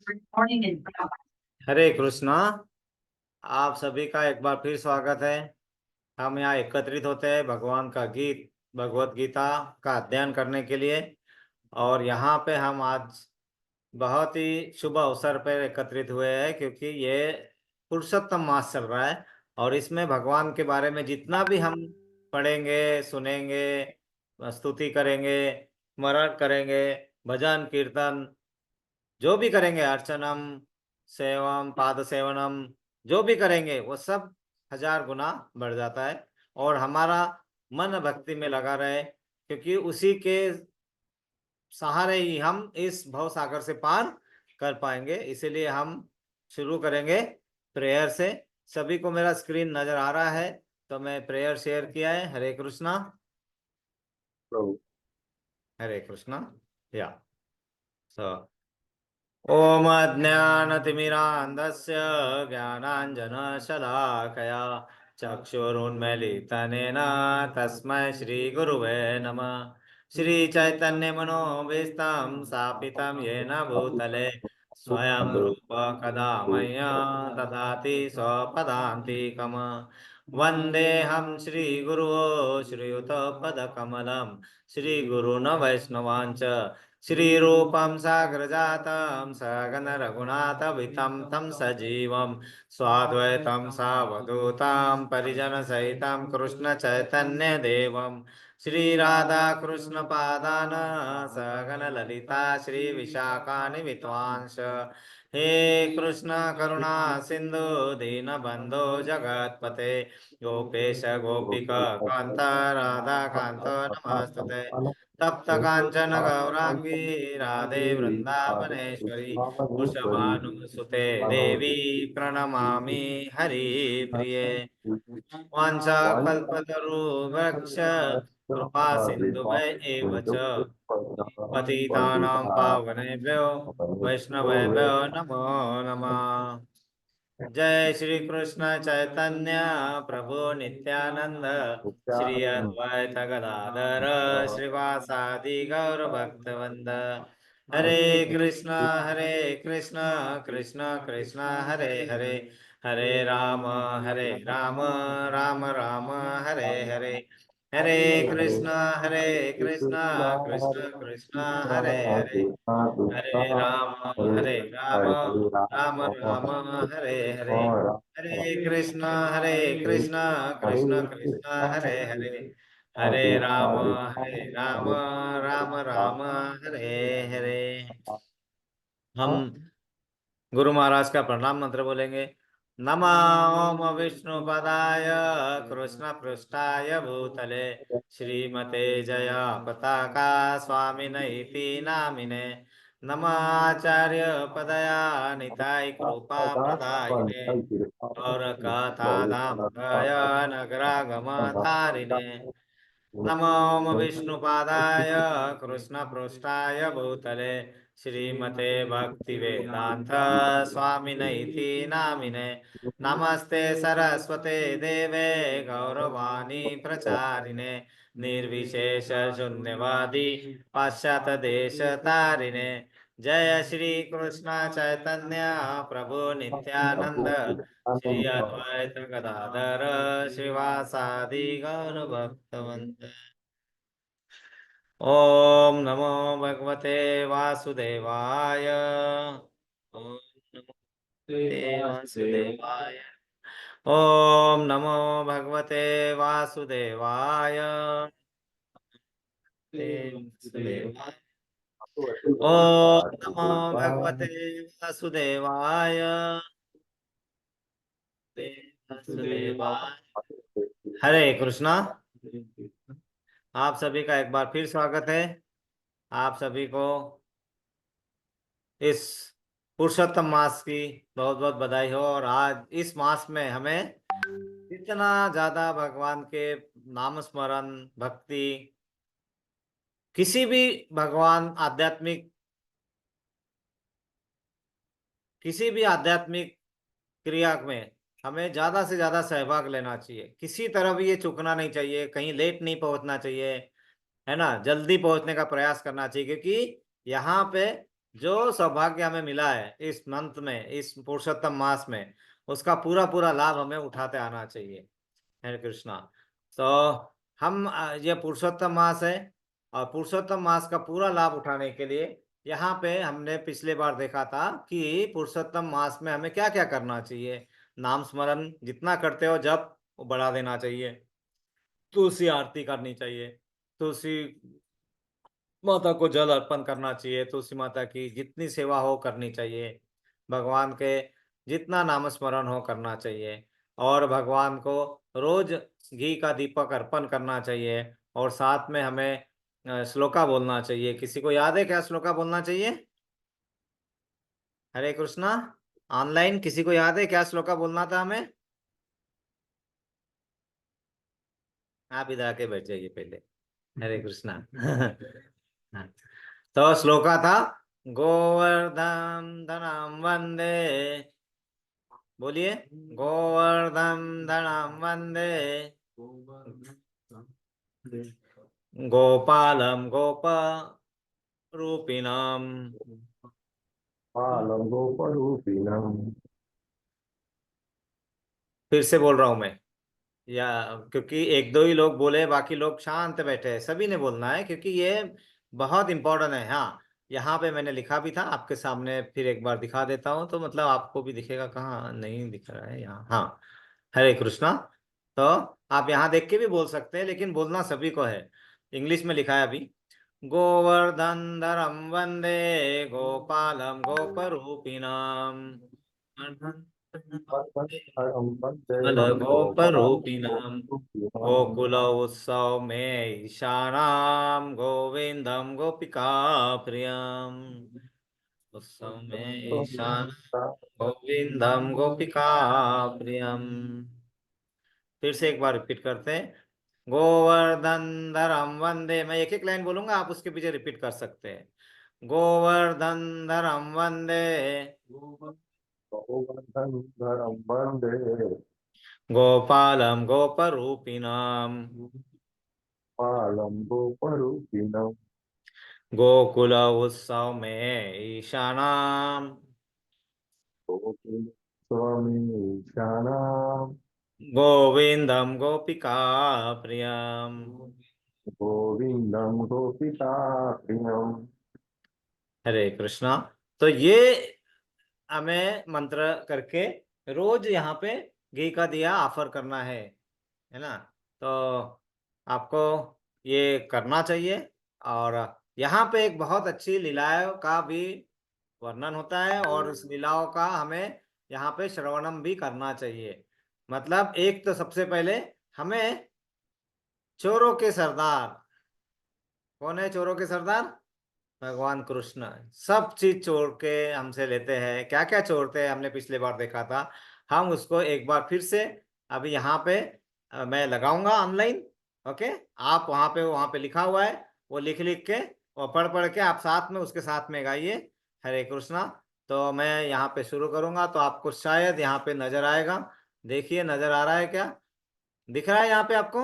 हरे कृष्णा। आप सभी का एक बार फिर स्वागत है। हम यहाँ एकत्रित होते हैं भगवान का गीत भगवत गीता का अध्ययन करने के लिए। और यहाँ पे हम आज बहुत ही शुभ अवसर पर एकत्रित हुए हैं, क्योंकि ये पुरुषोत्तम मास चल रहा है। और इसमें भगवान के बारे में जितना भी हम पढ़ेंगे, सुनेंगे, स्तुति करेंगे, स्मरण करेंगे, भजन कीर्तन जो भी करेंगे, अर्चनम, सेवम, पाद सेवनम, जो भी करेंगे वो सब 1000 गुना बढ़ जाता है। और हमारा मन भक्ति में लगा रहे, क्योंकि उसी के सहारे ही हम इस भव सागर से पार कर पाएंगे। इसीलिए हम शुरू करेंगे प्रेयर से। सभी को मेरा स्क्रीन नजर आ रहा है, तो मैं प्रेयर शेयर किया है। हरे कृष्णा। प्रभु। हरे कृष्णा। या सो ॐ अज्ञानतिमिरान्धस्य ज्ञानाञ्जनशलाकया चक्षुरुन्मीलितनेन तस्मै श्रीगुरुवे नमः। श्रीचैतन्यमनोभीष्टं स्थापितं येन भूतले स्वयं रूप कदा मह्यं ददाति स्वपदान्तिकम्। वन्देऽहं श्रीगुरो श्रीयुतपदकमलं श्रीगुरून् वैष्णवाञ्च श्रीरूपं साग्रजातं सगण रघुनाथवितं तं सजीवं स्वाद्वैतं सावधूतं परिजनसहितं कृष्णचैतन्यदेवं श्रीराधाकृष्णपादान् सगण ललिता श्रीविशाखानि विद्वांस। हे कृष्ण करुणा सिंधु दीनबंधो जगत्पते गोपेश गोपिका कांत राधा कांत नमस्तुते। तप्त कांचन गौरांगी राधे वृंदावनेश्वरी वृषभानुसुते देवी प्रणमामि हरिप्रिये। वाञ्छाकल्पतरुभ्यश्च कृपा सिन्धुभ्य एव च पतितानां पावनेभ्यो वैष्णवेभ्यो नमो नमः। जय श्री कृष्ण चैतन्य प्रभु नित्यानंद श्री अद्वैत गदाधर श्रीवासादि गौर भक्तवृंद। हरे कृष्ण कृष्ण कृष्ण हरे हरे, हरे राम राम राम हरे हरे। हरे हरे कृष्ण कृष्णा कृष्ण हरे कृष्ण कृष्णा हरे हरे, कृष्णा कृष्णा हरे हरे राम हरे राम राम राम हरे हरे। राम हरे हरे कृष्ण हरे कृष्ण कृष्ण कृष्णा हरे हरे हरे, कृष्णा हरे कृष्णा राम कृष्णा राम हरे राम राम हरे हरे। हम राम। गुरु महाराज का प्रणाम मंत्र बोलेंगे। नमः ओम विष्णुपदाय कृष्ण पृष्ठाय भूतले श्रीमते जया पताका स्वामिनैति नामिने। नमः आचार्य पदया निताय कृपा प्रदायिने और कथा धाम गय नगरागम धारिणे। नमो विष्णुपादाय कृष्णपृष्ठाय भूतले श्रीमते भक्तिवेदांत स्वामिनैति नामिने। नमस्ते सरस्वते देवे गौरवाणी प्रचारिणे निर्विशेष शून्यवादी पाश्चात देश तारिणे। जय श्री कृष्ण चैतन्य प्रभु नित्यानंद श्री अद्वैत गदाधर श्रीवासादि गौर भक्तवंत। ओम नमो भगवते वासुदेवाय। ओम नमो भगवते वासुदेवाय। ओम नमो भगवते वासुदेवाय। वासुदेवाय। ओम नमो भगवते वासुदेवाय। वासुदेवाय। हरे कृष्णा। आप सभी का एक बार फिर स्वागत है। आप सभी को इस पुरुषोत्तम मास की बहुत बहुत बधाई हो। और आज इस मास में हमें इतना ज्यादा भगवान के नाम स्मरण भक्ति, किसी भी भगवान आध्यात्मिक किसी भी आध्यात्मिक क्रिया में हमें ज्यादा से ज्यादा सहभाग लेना चाहिए। किसी तरह भी ये चूकना नहीं चाहिए, कहीं लेट नहीं पहुंचना चाहिए, है ना। जल्दी पहुंचने का प्रयास करना चाहिए, क्योंकि यहाँ पे जो सौभाग्य हमें मिला है इस मंथ में, इस पुरुषोत्तम मास में, उसका पूरा पूरा लाभ हमें उठाते आना चाहिए। हरे कृष्णा। तो हम ये पुरुषोत्तम मास है, और पुरुषोत्तम मास का पूरा लाभ उठाने के लिए यहाँ पे हमने पिछले बार देखा था कि पुरुषोत्तम मास में हमें क्या क्या करना चाहिए। नाम स्मरण जितना करते हो जब, वो बढ़ा देना चाहिए। तुलसी आरती करनी चाहिए, तुलसी माता को जल अर्पण करना चाहिए, तुलसी माता की जितनी सेवा हो करनी चाहिए, भगवान के जितना नाम स्मरण हो करना चाहिए, और भगवान को रोज घी का दीपक अर्पण करना चाहिए। और साथ में हमें श्लोका बोलना चाहिए। किसी को याद है क्या श्लोका बोलना चाहिए? हरे कृष्णा। ऑनलाइन किसी को याद है क्या श्लोका बोलना था हमें? आप इधर आके बैठ जाइए पहले। हरे कृष्णा। हाँ। तो श्लोका था, गोवर्धन धनम वंदे, बोलिए, गोवर्धन धनम वंदे, गोपालम गोप रूपिणम। पालं गोपरूपिणम्। फिर से बोल रहा हूं मैं, या क्योंकि एक दो ही लोग बोले, बाकी लोग शांत बैठे हैं, सभी ने बोलना है क्योंकि ये बहुत इंपॉर्टेंट है। हाँ, यहाँ पे मैंने लिखा भी था आपके सामने, फिर एक बार दिखा देता हूँ तो मतलब आपको भी दिखेगा। कहाँ नहीं दिख रहा है? यहाँ, हाँ। हरे कृष्णा। तो आप यहाँ देख के भी बोल सकते हैं, लेकिन बोलना सभी को है। इंग्लिश में लिखा है अभी, गोवर्धन धरम वंदे गोपालम गोपरूपिणाम, वन्दे गोपरूपिणाम, गोपरूपिणम्। गोकुल उत्सव में ईशानाम गोविंदम गोपिका प्रियम। उत्सव में ईशान गोविंदम गोपिका प्रियम। फिर से एक बार रिपीट करते हैं, गोवर्धन धरम वंदे। मैं एक एक लाइन बोलूंगा, आप उसके पीछे रिपीट कर सकते हैं। गोवर्धन धरम वंदे गोवर्धनधरं वन्दे गोपालम गोपरूपिणाम, पालं गोपरूपिणम्। गोकुल उत्सव में ईशानाम स्वामी ईशानां गोविंदम गोपिका प्रियम। गोविन्दं गोपिकाप्रियम्। हरे कृष्णा। तो ये हमें मंत्र करके रोज यहाँ पे घी का दिया ऑफर करना है ना? तो आपको ये करना चाहिए। और यहाँ पे एक बहुत अच्छी लीलाओं का भी वर्णन होता है, और उस लीलाओं का हमें यहाँ पे श्रवणम भी करना चाहिए। मतलब एक तो सबसे पहले हमें चोरों के सरदार, कौन है चोरों के सरदार? भगवान कृष्ण। सब चीज छोड़ के हमसे लेते हैं। क्या क्या छोड़ते हैं हमने पिछले बार देखा था। हम उसको एक बार फिर से अभी यहाँ पे मैं लगाऊंगा ऑनलाइन। ओके, आप वहां पे लिखा हुआ है, वो लिख लिख के और पढ़ पढ़ के आप साथ में उसके साथ में गाइए। हरे कृष्णा। तो मैं यहाँ पे शुरू करूंगा तो आपको शायद यहाँ पे नजर आएगा। देखिए, नजर आ रहा है क्या? दिख रहा है यहाँ पे आपको?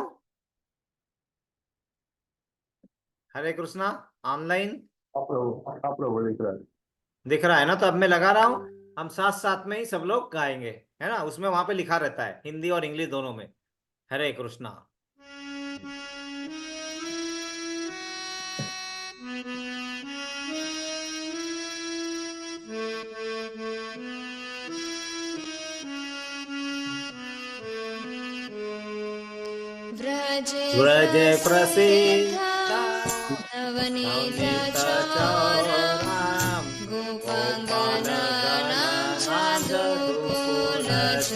हरे कृष्णा। ऑनलाइन आप लोग बोल रहे हैं। दिख रहा है ना? तो अब मैं लगा रहा हूँ, हम साथ साथ में ही सब लोग गाएंगे, है ना? उसमें वहां पे लिखा रहता है हिंदी और इंग्लिश दोनों में। हरे कृष्णा। व्रजे व्रजे प्रसीद प्रसीद नवनीत नवनीत चोरम चौराम, गोपाल गोपाङ्गनानां गणनाथोकुल चादुकुलचोरम्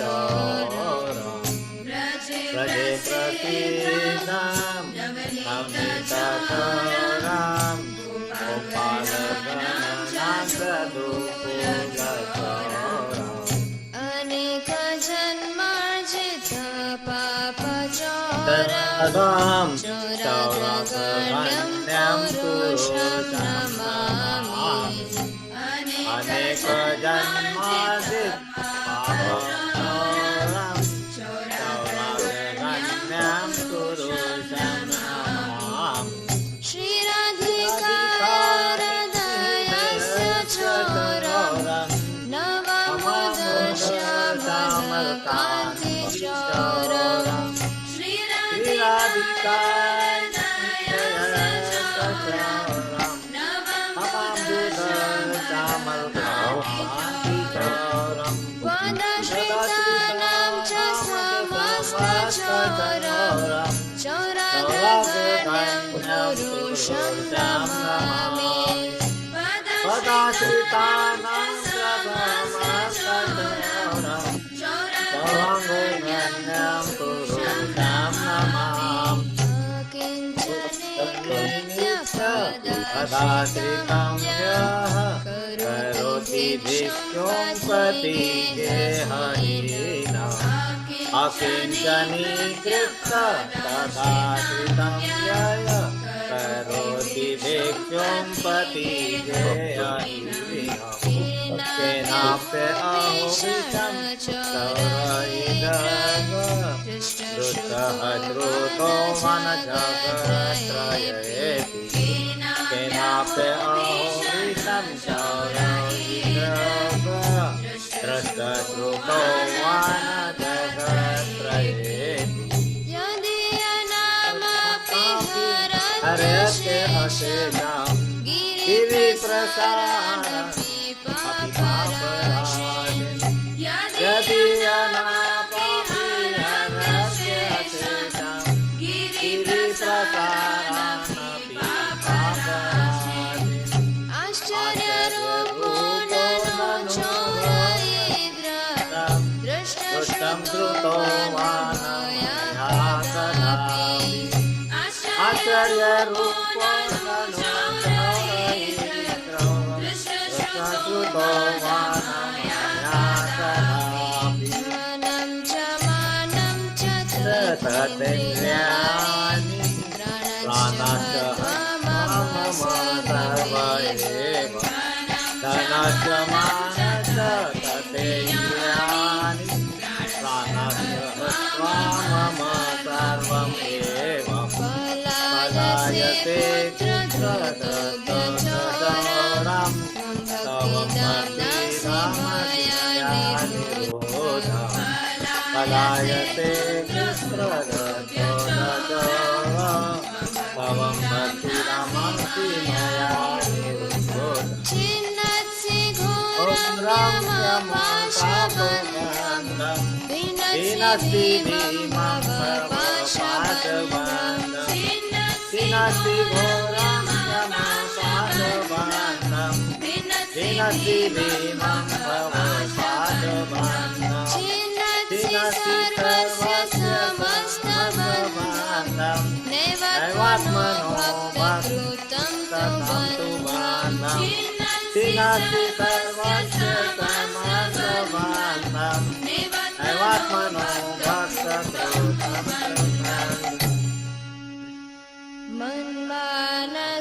चौरम। व्रजे व्रजे प्रसीद प्रसीदाम नवनीत नवनीत चोरम् चौराम, गोपाल गोपाङ्गनानां गणनाथ दुकुल चादुकुलचोरम् चौरम। अनेक जन्मार्जित पाप तदागम चोरगण्यं चौरगण्यं पुरुषं पुरुषं नमामि नमामि। अनेक जन्मादित पापचोरं चौरगण्यं पुरुषं नमामि। श्रीराधिकारदयस्य चौरम् वदश्रितानां च समस्तचौरं चौराग्रगण्यं पुरुषं नमामि वदाश्रितानां च समस्तचौरम् चौराग्रगण्यं पुरुषं नमामि वदाश्रितं यः करोति भिक्षुं प्रतिगेहहीनम् अकिञ्चनीकृत तदाश्रितं यः करोति भिक्षुं प्रतिगेहहीनम् केनाप्य अहोवितं चौरयिदग दुष्टः श्रुतो वनजगत्रयेति केनाप्य अहोवितं चौरयिदग दुष्टः श्रुतो वनजगत्रयेति यदि अनामपि हरते हसेनां गिरिप्रसारम् यदि अनापि हरस्य हसेनां गिरिप्रसारमपि पापराशिम् आश्चर्यरूपो ननु चौरयिद्रा दृष्टं श्रुतो मया कदापि आश्चर्यरूपो ननु चौरयिद्रा दृष्टं श्रुतो मया कदापि मानं च मानं च तत्तेन्द्रियाणि प्राणश्च मम सर्व एव धनश्च मानश्च तत्तेन्द्रियाणि प्राणश्च मम सर्वम् एव पलायते कृत्रदत्तचौरं तव भक्तिरामनिरोधम् पलायते कृत्रदत्तचौरं तव भक्तिरामन्ति मया निरोधम् छिन्नत्सि ॐ राम घोरमपाशबन्धं विनस्ति भीमं भवपाशबन्धं विनस्ति घोरं यमपाशबन्धं विनस्ति भीमं भवपाशबन्धं छिन्नत्सि विनस्ति सर्वस्य समस्तबन्धं नैवात्मनो भक्तिकृतं तु बन्धं विनस्ति सर्वस्य समस्तबन्धं नैवात्मनो भक्तिकृतं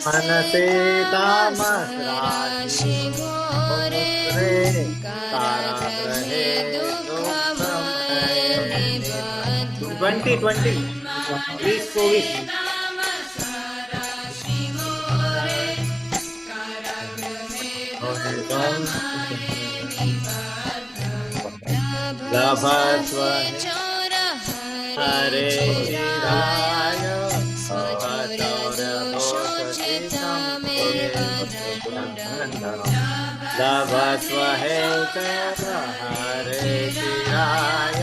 मनसे तामसराशि घोरे कारागृहे दुःखमये निबद्धं 20 20 लभस्व हरे चिराय लभस्व हे हरे चिराय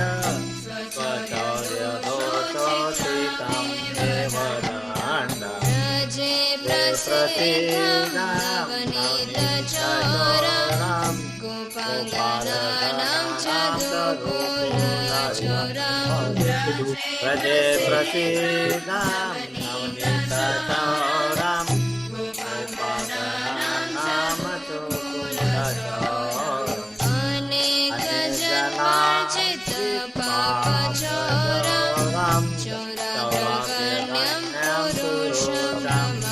स्वचौर्यदोषोषितं देवदण्डम् प्रसीदावनितचौरं गोपालनानां च दुर्गुणचौरं प्रजे प्रसीदां नवनीतचौरं गोपालनानां च दुर्गुणचौरम् अनेकजन्मार्जित पापचौरं चौराग्रगण्यं पुरुषोत्तमम्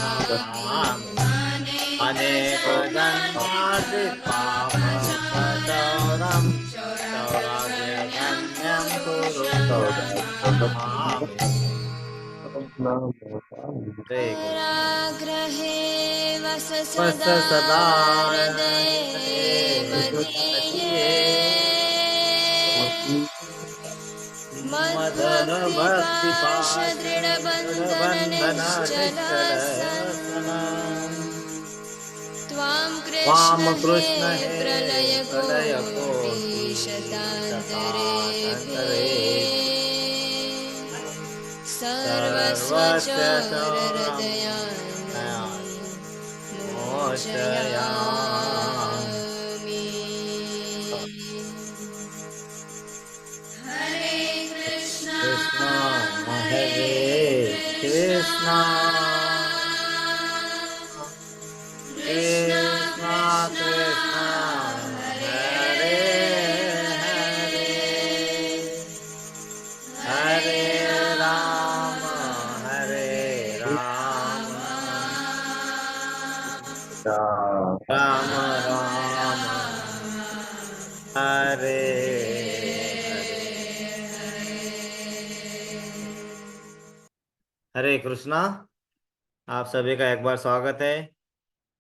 अनेक जन्मार्जित पापचौरं चौराग्रगण्यं कारागृहे वस वस सदा सदा हृदये मदीये मद्भक्तिपाशदृढबन्धननिश्चलः त्वां वाम कृष्ण कृष्ण हे हे प्रलय प्रलय कोटि कोटि शतान्तरे शतान्तरे सर्वस्व सर्वस्य चौरं मोचयामि। कृष्ण हरे कृष्ण कृष्ण कृष्ण हरे हरे हरे राम हरे राम राम राम हरे हरे कृष्णा। आप सभी का एक बार स्वागत है।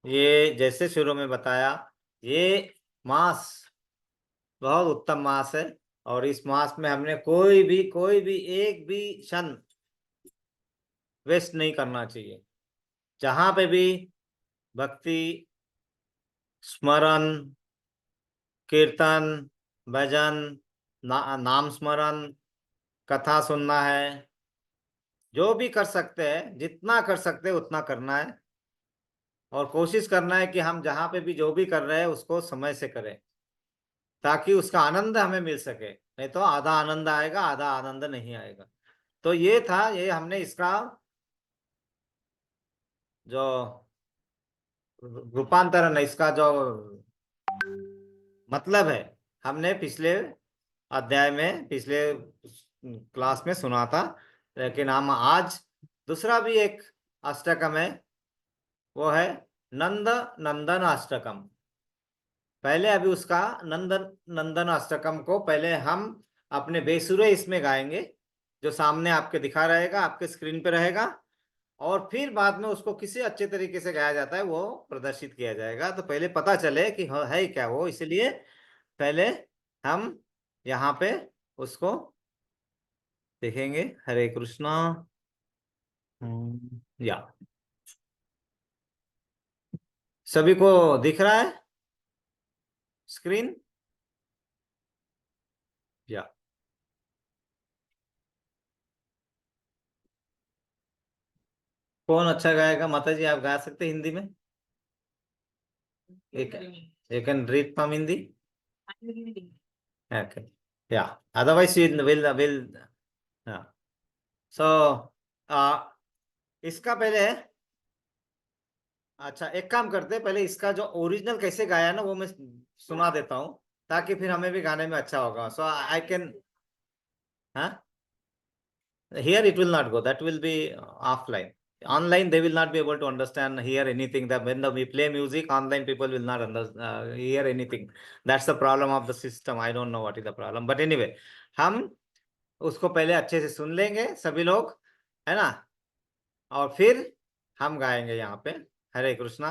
ये जैसे शुरू में बताया, ये मास बहुत उत्तम मास है और इस मास में हमने कोई भी एक भी क्षण वेस्ट नहीं करना चाहिए। जहां पे भी भक्ति, स्मरण, कीर्तन, भजन, नाम स्मरण, कथा सुनना है, जो भी कर सकते हैं, जितना कर सकते हैं उतना करना है और कोशिश करना है कि हम जहां पे भी जो भी कर रहे हैं उसको समय से करें ताकि उसका आनंद हमें मिल सके। नहीं तो आधा आनंद आएगा, आधा आनंद नहीं आएगा। तो ये था, ये हमने इसका जो रूपांतरण है, इसका जो मतलब है, हमने पिछले अध्याय में, पिछले क्लास में सुना था। लेकिन हम आज दूसरा भी एक अष्टकम है, वो है नंद नंदन अष्टकम। पहले अभी उसका नंदन नंदन अष्टकम को पहले हम अपने बेसुरे इसमें गाएंगे, जो सामने आपके दिखा रहेगा, आपके स्क्रीन पे रहेगा, और फिर बाद में उसको किसी अच्छे तरीके से गाया जाता है वो प्रदर्शित किया जाएगा। तो पहले पता चले कि है क्या वो, इसलिए पहले हम यहाँ पे उसको देखेंगे। हरे कृष्णा। या सभी को दिख रहा है स्क्रीन? या कौन अच्छा गाएगा? माता जी आप गा सकते हैं हिंदी में? एक एक can read from Hindi? Okay. या अदरवाइज विल सो इसका पहले, अच्छा एक काम करते हैं, पहले इसका जो ओरिजिनल कैसे गाया ना वो मैं सुना देता हूँ, ताकि फिर हमें भी गाने में अच्छा होगा। सो आई कैन, हाँ, here it will not go, that will be offline. Online they will not be able to understand, hear anything. That when we play music online, people will not hear anything. That's the problem of the system. I don't know what is the problem, but anyway, हम उसको पहले अच्छे से सुन लेंगे सभी लोग, है ना, और फिर हम गाएंगे यहाँ पे। हरे कृष्णा।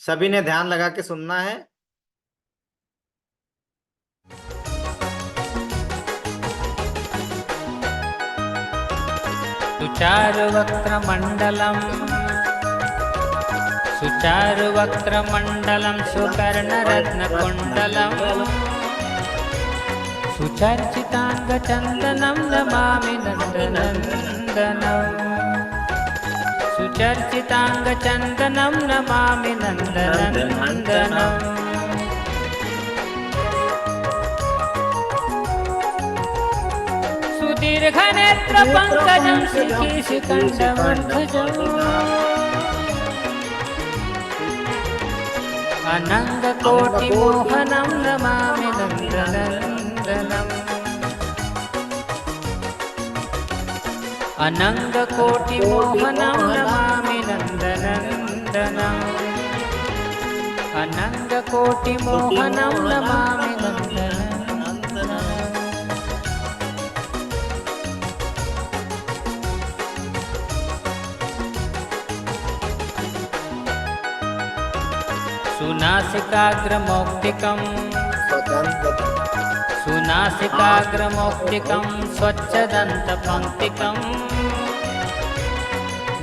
सभी ने ध्यान लगा के सुनना है। सुचारुवक्त्रमण्डलम् सुचारुवक्त्रमण्डलं सुकर्णरत्नकुण्डलम् सुचर्चिताङ्गचन्दनं नमामि नन्दनन्दनम् सुचर्चिताङ्गचन्दनं नमामि नन्दनन्दनम् सुदीर्घनेत्रपङ्कजं शिखिशिखण्डमर्धजम् अनङ्गकोटिमोहनं नमामि नन्दनन्दनम् अनङ्गकोटिमोहनं नमामि नन्दनन्दनम् अनङ्गकोटिमोहनं नमामि नन्दनन्दनम् सुनासिकाग्रमौक्तिकं सुनासिकाग्रमौक्तिकं स्वच्छदन्तपङ्क्तिकं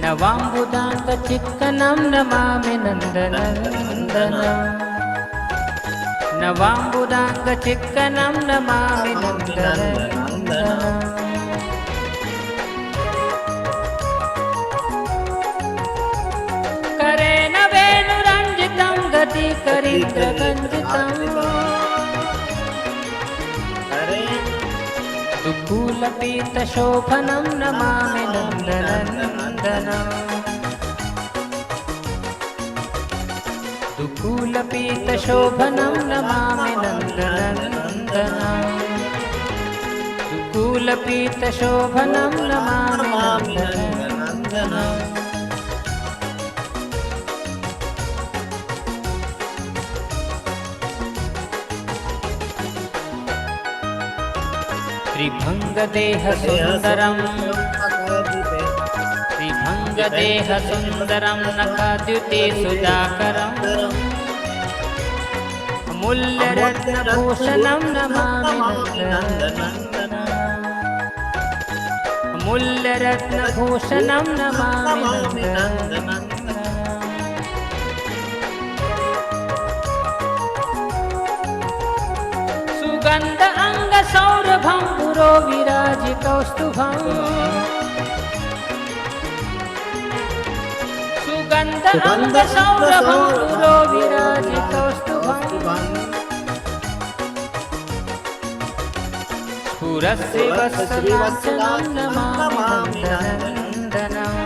नवाम्बुदाङ्गचिक्कनं नमामि नन्दनन्दनम् नवाम्बुदाङ्गचिक्कनं नमामि नन्दनन्दनम् करेण वेणुरञ्जितं गतिकरीन्द्रगञ्जितम् दुकूलपीतशोभनं नमामि नन्दनन्दनम् दुकूलपीतशोभनं नमामि नन्दनन्दनम् दुकूलपीतशोभनं नमामि नन्दनन्दनम् त्रिभङ्गदेहसुन्दरं त्रिभङ्गदेहसुन्दरं नखाद्युते सुधाकरम् अमूल्यरत्नभूषणं नमामि नन्दनन्दनम् अमूल्यरत्नभूषणं नमामि नन्दनन्दनम् सुगन्ध अङ्गसौरभं पुरो विराजि कौस्तुभम् सुगन्ध अङ्गसौरभं पुरो विराजि कौस्तुभम् स्फुरश्रीवत्सलाञ्छनं नमामि नन्दनन्दनम्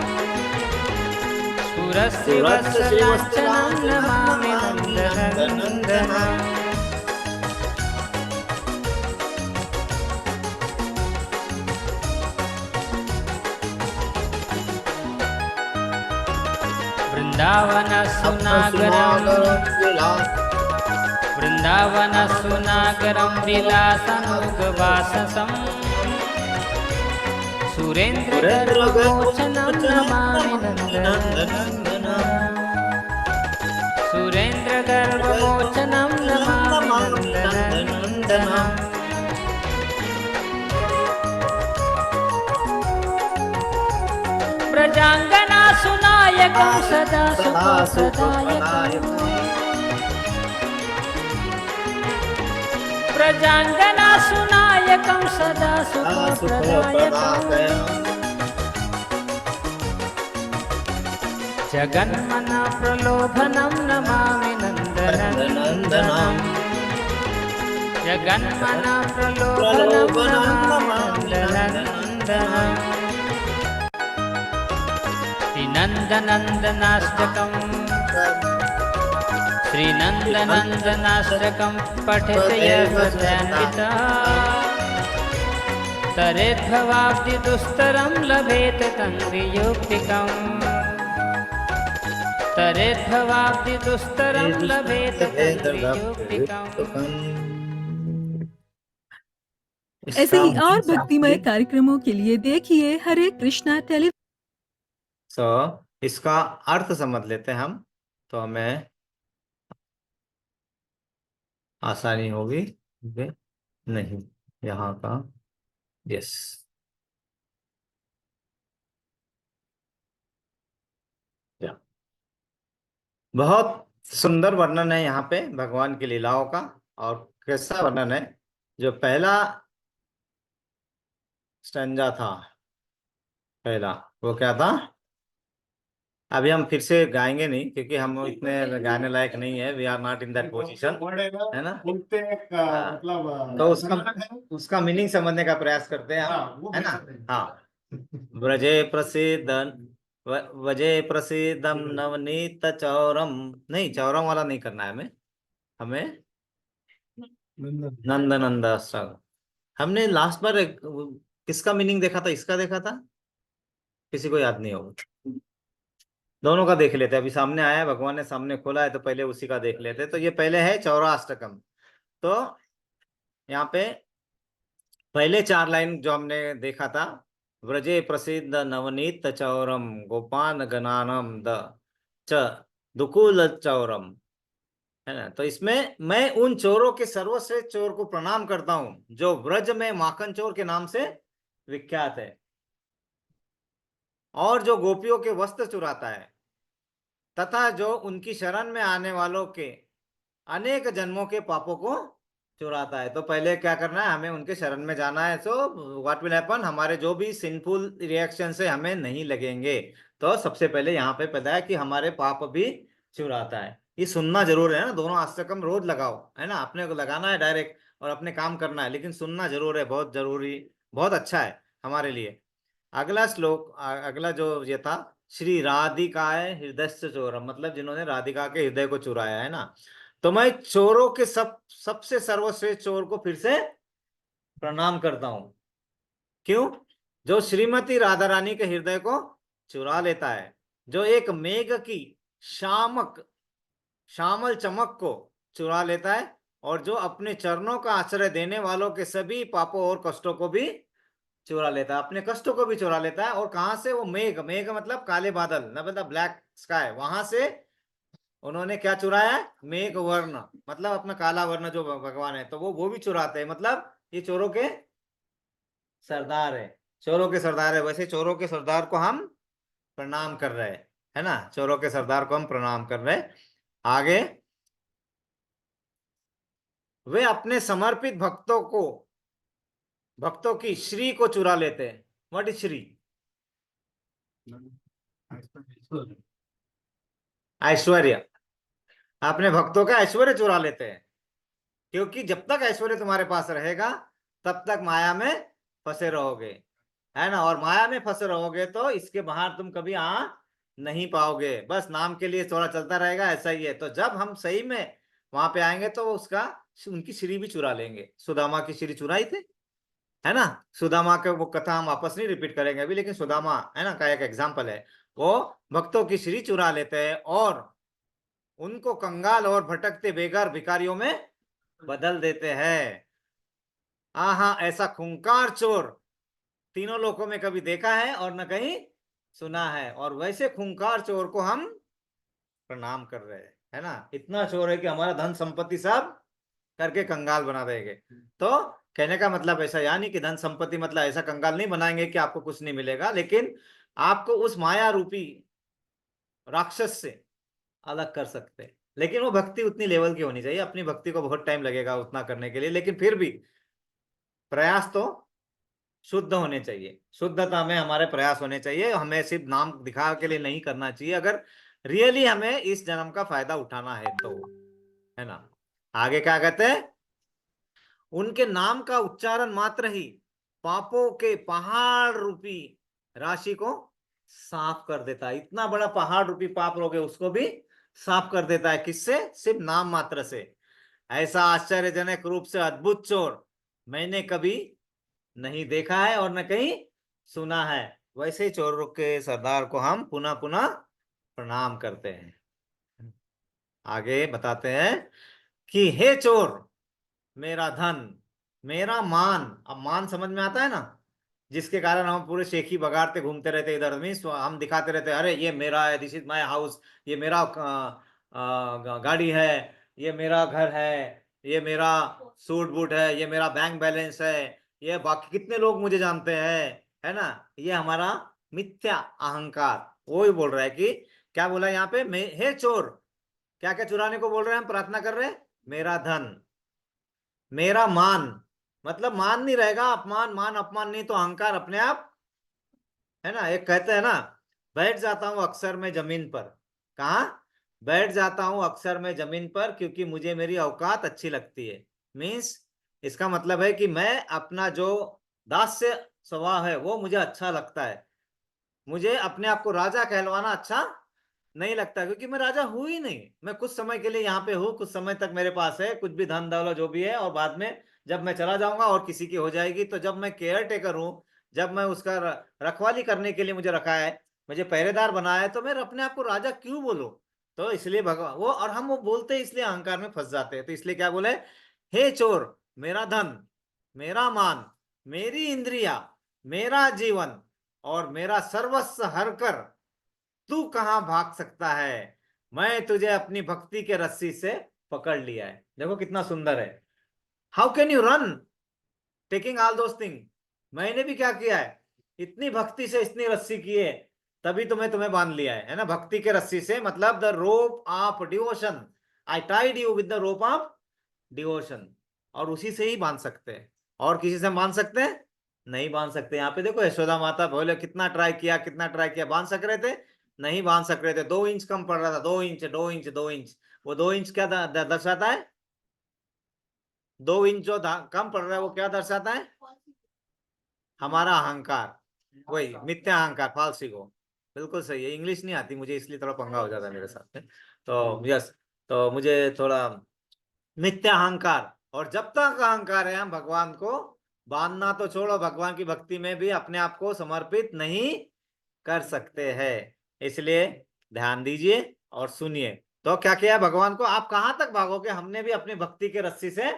स्फुरश्रीवत्सलाञ्छनं नमामि नन्दनन्दनम् वृन्दावनसुनागरं विलासनुगवाससं सुरेन्द्रगर्वमोचनं नमामि नन्दनन्दनम् सुरेन्द्रगर्वमोचनं नमामि नन्दनन्दनम् प्रजाङ्गनासुनायकं सदा सुखप्रदायकम् प्रजाङ्गनासुनायकं सदा सुखप्रदायकम् जगन्मना प्रलोभनं नमामि नन्दनन्दनम् जगन्मना प्रलोभनं नमामि नन्दनन्दनम् श्रीनन्दनन्दनाष्टकं श्रीनन्दनन्दनाष्टकं पठति यस्यान्वितः तरेद्भवाब्धिदुस्तरं लभेत तन्द्रियोक्तिकम् तरेद्भवाब्धिदुस्तरं लभेत तन्द्रियोक्तिकम्। ऐसे ही और भक्तिमय कार्यक्रमों के लिए देखिए हरे कृष्णा टेलीविजन। इसका अर्थ समझ लेते हैं हम, तो हमें आसानी होगी। नहीं, यहाँ का यस, बहुत सुंदर वर्णन है यहाँ पे भगवान की लीलाओं का। और कैसा वर्णन है, जो पहला स्टैंजा था, पहला वो क्या था, अभी हम फिर से गाएंगे नहीं क्योंकि हम इतने गाने लायक नहीं है, we are not in that position, है ना। मतलब तो उसका मीनिंग समझने का प्रयास करते हैं हम, है ना। हाँ, व्रजे प्रसिद्धं वजे प्रसिद्धं नवनीत चौरम, नहीं चौरम वाला नहीं करना है हमें नंद नंद। हमने लास्ट बार किसका मीनिंग देखा था, इसका देखा था, किसी को याद नहीं होगा। दोनों का देख लेते हैं, अभी सामने आया है, भगवान ने सामने खोला है तो पहले उसी का देख लेते हैं। तो ये पहले है चौराष्टकम। तो यहाँ पे पहले 4 लाइन जो हमने देखा था, व्रजे प्रसिद्ध नवनीत चौरम गोपान गणानम द च दुकुल चौरम, है ना। तो इसमें मैं उन चोरों के सर्वश्रेष्ठ चोर को प्रणाम करता हूं जो व्रज में माखन चोर के नाम से विख्यात है। और जो गोपियों के वस्त्र चुराता है तथा जो उनकी शरण में आने वालों के अनेक जन्मों के पापों को चुराता है। तो पहले क्या करना है, हमें उनके शरण में जाना है। सो व्हाट विल हैपन, हमारे जो भी सिंफुल रिएक्शन से हमें नहीं लगेंगे। तो सबसे पहले यहाँ पे पता है कि हमारे पाप भी चुराता है। ये सुनना जरूर है ना, दोनों अष्टकम रोज लगाओ, है ना, अपने को लगाना है डायरेक्ट और अपने काम करना है, लेकिन सुनना जरूर है, बहुत जरूरी, बहुत अच्छा है हमारे लिए। अगला श्लोक, अगला जो ये था, श्री राधिकाय हृदय चोरम, मतलब जिन्होंने राधिका के हृदय को चुराया है ना। तो मैं चोरों के सबसे सर्वश्रेष्ठ चोर को फिर से प्रणाम करता हूं। क्यों? जो श्रीमती राधा रानी के हृदय को चुरा लेता है, जो एक मेघ की श्यामल चमक को चुरा लेता है, और जो अपने चरणों का आश्रय देने वालों के सभी पापों और कष्टों को भी चुरा लेता है, अपने कष्टों को भी चुरा लेता है। और कहां से? वो मेघ, मेघ मतलब काले बादल, न मतलब ब्लैक स्काई, वहां से उन्होंने क्या चुराया है? मेघ वर्ण, मतलब अपना काला वर्ण जो भगवान है, तो वो भी चुराते हैं। मतलब ये चोरों के सरदार है, चोरों के सरदार है। वैसे चोरों के सरदार को हम प्रणाम कर रहे हैं, है ना, चोरों के सरदार को हम प्रणाम कर रहे हैं। आगे, वे अपने समर्पित भक्तों की श्री को चुरा लेते हैं। What is Shri? ऐश्वर्य। अपने भक्तों का ऐश्वर्य चुरा लेते हैं, क्योंकि जब तक ऐश्वर्य तुम्हारे पास रहेगा तब तक माया में फंसे रहोगे, है ना। और माया में फंसे रहोगे तो इसके बाहर तुम कभी आ नहीं पाओगे, बस नाम के लिए थोड़ा चलता रहेगा, ऐसा ही है। तो जब हम सही में वहां पे आएंगे तो उनकी श्री भी चुरा लेंगे। सुदामा की श्री चुराई थे, है ना। सुदामा के वो कथा हम वापस नहीं रिपीट करेंगे अभी, लेकिन सुदामा, है ना, का एक एग्जाम्पल है। वो भक्तों की श्री चुरा लेते हैं और उनको कंगाल और भटकते बेघर भिखारियों में बदल देते हैं। आहा, ऐसा खूंखार चोर तीनों लोकों में कभी देखा है और न कहीं सुना है। और वैसे खूंखार चोर को हम प्रणाम कर रहे हैं, है ना। इतना चोर है कि हमारा धन संपत्ति सब करके कंगाल बना देंगे। तो कहने का मतलब ऐसा, यानी कि धन संपत्ति मतलब ऐसा कंगाल नहीं बनाएंगे कि आपको कुछ नहीं मिलेगा, लेकिन आपको उस माया रूपी राक्षस से अलग कर सकते हैं। लेकिन वो भक्ति उतनी लेवल की होनी चाहिए, अपनी भक्ति को बहुत टाइम लगेगा उतना करने के लिए, लेकिन फिर भी प्रयास तो शुद्ध होने चाहिए, शुद्धता में हमारे प्रयास होने चाहिए। हमें सिर्फ नाम दिखा के लिए नहीं करना चाहिए, अगर रियली हमें इस जन्म का फायदा उठाना है तो, है ना। आगे क्या कहते हैं? उनके नाम का उच्चारण मात्र ही पापों के पहाड़ रूपी राशि को साफ कर देता है। इतना बड़ा पहाड़ रूपी पाप रोगे उसको भी साफ कर देता है। किससे? सिर्फ नाम मात्र से। ऐसा आश्चर्यजनक रूप से अद्भुत चोर मैंने कभी नहीं देखा है और न कहीं सुना है। वैसे ही चोरों के सरदार को हम पुनः पुनः प्रणाम करते हैं। आगे बताते हैं कि हे चोर, मेरा धन, मेरा मान, अब मान समझ में आता है ना, जिसके कारण हम पूरे शेखी बगाड़ते घूमते रहते इधर। मीन्स हम दिखाते रहते, अरे ये मेरा है, दिस इज माय हाउस, ये मेरा गाड़ी है, ये मेरा घर है, ये मेरा सूट बूट है, ये मेरा बैंक बैलेंस है, ये बाकी कितने लोग मुझे जानते हैं, है ना। ये हमारा मिथ्या अहंकार। वो ही बोल रहा है कि, क्या बोला यहाँ पे, हे चोर, क्या क्या चुराने को बोल रहे हैं? हम प्रार्थना कर रहे हैं, मेरा धन, मेरा मान, मतलब मान नहीं रहेगा, अपमान, मान अपमान नहीं तो अहंकार अपने आप, है ना। एक कहते हैं ना, बैठ जाता हूं अक्सर मैं जमीन पर। कहा? बैठ जाता हूं अक्सर मैं जमीन पर, क्योंकि मुझे मेरी औकात अच्छी लगती है। मीन्स इसका मतलब है कि मैं अपना जो दास्य स्वभाव है वो मुझे अच्छा लगता है। मुझे अपने आप को राजा कहलवाना अच्छा नहीं लगता, क्योंकि मैं राजा हूं ही नहीं। मैं कुछ समय के लिए यहाँ पे हूँ, कुछ समय तक मेरे पास है कुछ भी धन दौलत जो भी है, और बाद में जब मैं चला जाऊंगा और किसी की हो जाएगी। तो जब मैं केयर टेकर हूँ, जब मैं उसका रखवाली करने के लिए मुझे रखा है, मुझे पहरेदार बनाया है, तो मैं अपने आप को राजा क्यों बोलूं? तो इसलिए भगवान वो, और हम वो बोलते हैं इसलिए अहंकार में फंस जाते हैं। तो इसलिए क्या बोले, हे चोर, मेरा धन, मेरा मान, मेरी इंद्रिया, मेरा जीवन और मेरा सर्वस्व हर कर तू कहां भाग सकता है? मैं तुझे अपनी भक्ति के रस्सी से पकड़ लिया है। देखो कितना सुंदर है। How can you run taking all those thing? मैंने भी क्या किया है, इतनी भक्ति से इतनी रस्सी की है, तभी तुम्हें बांध लिया है ना, भक्ति के रस्सी से, मतलब the rope of devotion. I tied you with the rope of devotion. और उसी से ही बांध सकते हैं, और किसी से बांध सकते हैं नहीं बांध सकते। यहाँ पे देखो यशोदा माता बोले कितना ट्राई किया, बांध सक रहे थे नहीं बांध सक रहे थे, 2 इंच कम पड़ रहा था, 2 इंच 2 इंच। वो 2 इंच क्या दर्शाता है? 2 इंच जो कम पड़ रहा है वो क्या दर्शाता है? हमारा अहंकार, वही मिथ्या अहंकार, फाल्स ईगो। बिल्कुल सही है। इंग्लिश नहीं आती मुझे, इसलिए थोड़ा पंगा हो जाता है मेरे साथ में। तो यस, तो मुझे थोड़ा मिथ्या अहंकार। और जब तक अहंकार है हम भगवान को बांधना तो छोड़ो, भगवान की भक्ति में भी अपने आप को समर्पित नहीं कर सकते हैं। इसलिए ध्यान दीजिए और सुनिए। तो क्या किया है भगवान को? आप कहां तक भागोगे? हमने भी अपनी भक्ति के रस्सी से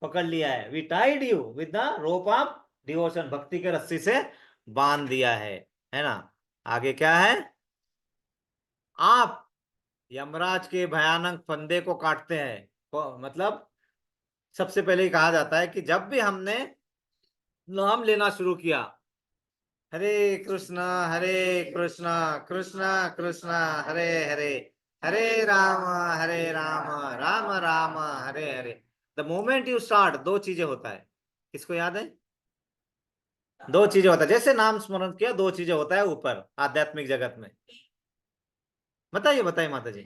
पकड़ लिया है। We tied you with the rope of devotion, भक्ति के रस्सी से बांध दिया है ना। आगे क्या है? आप यमराज के भयानक फंदे को काटते हैं। तो मतलब सबसे पहले ही कहा जाता है कि जब भी हमने नाम लेना शुरू किया, हरे कृष्णा कृष्ण कृष्ण हरे हरे, हरे Ram Ram Ram Hare Hare. The moment you start, दो चीजें होता है। किसको याद है? दो चीजें होता है। जैसे नाम स्मरण किया, दो चीजें होता है ऊपर आध्यात्मिक जगत में। बताइए बताइए माता जी।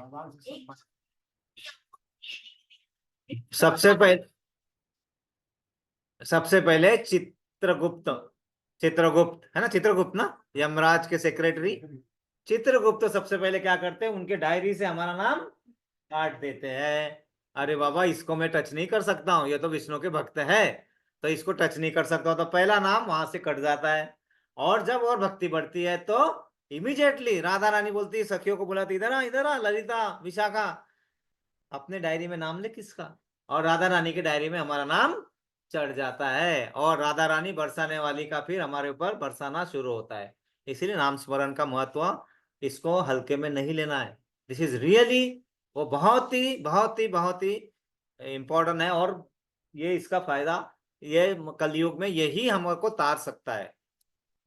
सबसे पहले चित्रगुप्त है ना, चित्रगुप्त ना, यमराज के सेक्रेटरी चित्रगुप्त सबसे पहले क्या करते हैं? उनके डायरी से हमारा नाम काट देते हैं। अरे बाबा, इसको मैं टच नहीं कर सकता हूँ, ये तो विष्णु के भक्त है, तो इसको टच नहीं कर सकता हूँ। तो पहला नाम वहां से कट जाता है। और जब और भक्ति बढ़ती है तो इमीडिएटली राधा रानी बोलती है, सखियों को बुलाती, इधर आ ललिता विशाखा, अपने डायरी में नाम ले किसका। और राधा रानी की डायरी में हमारा नाम चढ़ जाता है, और राधा रानी बरसाने वाली का फिर हमारे ऊपर बरसाना शुरू होता है। इसीलिए नाम स्मरण का महत्व, इसको हल्के में नहीं लेना है। दिस इज रियली, वो बहुत ही इंपॉर्टेंट है। और ये इसका फायदा, ये कलयुग में यही हमको तार सकता है।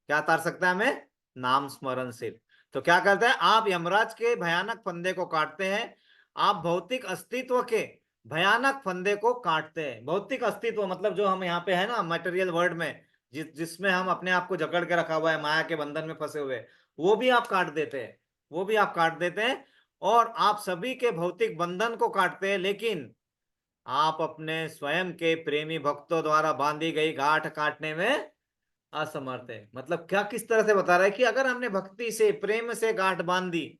क्या तार सकता है हमें? नाम स्मरण से। तो क्या करते हैं? आप यमराज के भयानक फंदे को काटते हैं। आप भौतिक अस्तित्व के भयानक फंदे को काटते हैं। भौतिक अस्तित्व मतलब जो हम यहाँ पे है ना, मटेरियल वर्ल्ड में, जिसमें हम अपने आप को जकड़ के रखा हुआ है, माया के बंधन में फंसे हुए, वो भी आप काट देते हैं। वो भी आप काट देते हैं। और आप सभी के भौतिक बंधन को काटते हैं, लेकिन आप अपने स्वयं के प्रेमी भक्तों द्वारा बांधी गई गांठ काटने में असमर्थ है। मतलब क्या, किस तरह से बता रहा है कि अगर हमने भक्ति से, प्रेम से गांठ बांध दी,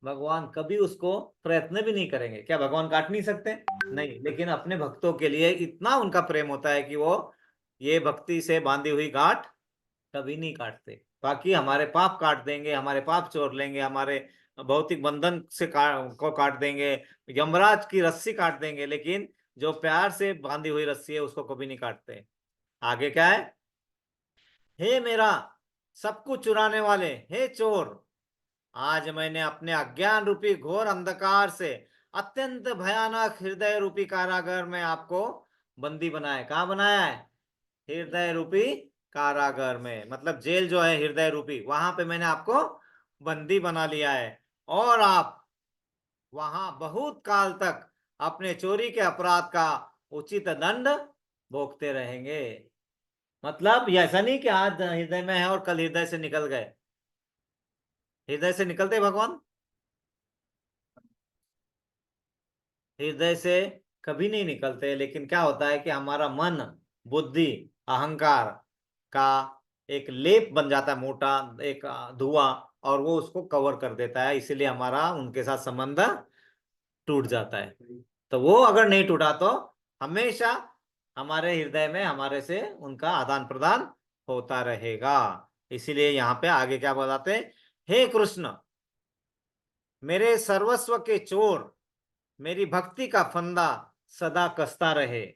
भगवान कभी उसको प्रयत्न भी नहीं करेंगे। क्या भगवान काट नहीं सकते? नहीं, लेकिन अपने भक्तों के लिए इतना उनका प्रेम होता है कि वो ये भक्ति से बांधी हुई गांठ कभी नहीं काटते। बाकी हमारे पाप काट देंगे, हमारे पाप छोड़ लेंगे, हमारे भौतिक बंधन से को काट देंगे, यमराज की रस्सी काट देंगे, लेकिन जो प्यार से बांधी हुई रस्सी है उसको कभी नहीं काटते। आगे क्या है? हे मेरा सब कुछ चुराने वाले, हे चोर, आज मैंने अपने अज्ञान रूपी घोर अंधकार से अत्यंत भयानक हृदय रूपी कारागार में आपको बंदी बनाया। कहाँ बनाया है? हृदय रूपी कारागार में, मतलब जेल जो है हृदय रूपी, वहां पे मैंने आपको बंदी बना लिया है। और आप वहां बहुत काल तक अपने चोरी के अपराध का उचित दंड भोगते रहेंगे। मतलब ये ऐसा नहीं कि आज हृदय में है और कल हृदय से निकल गए। हृदय से निकलते भगवान? हृदय से कभी नहीं निकलते। लेकिन क्या होता है कि हमारा मन, बुद्धि, अहंकार का एक लेप बन जाता है, मोटा एक धुआं, और वो उसको कवर कर देता है। इसीलिए हमारा उनके साथ संबंध टूट जाता है। तो वो अगर नहीं टूटा तो हमेशा हमारे हृदय में हमारे से उनका आदान प्रदान होता रहेगा। इसीलिए यहाँ पे आगे क्या बताते हैं? हे कृष्ण, मेरे सर्वस्व के चोर, मेरी भक्ति का फंदा सदा कसता रहे।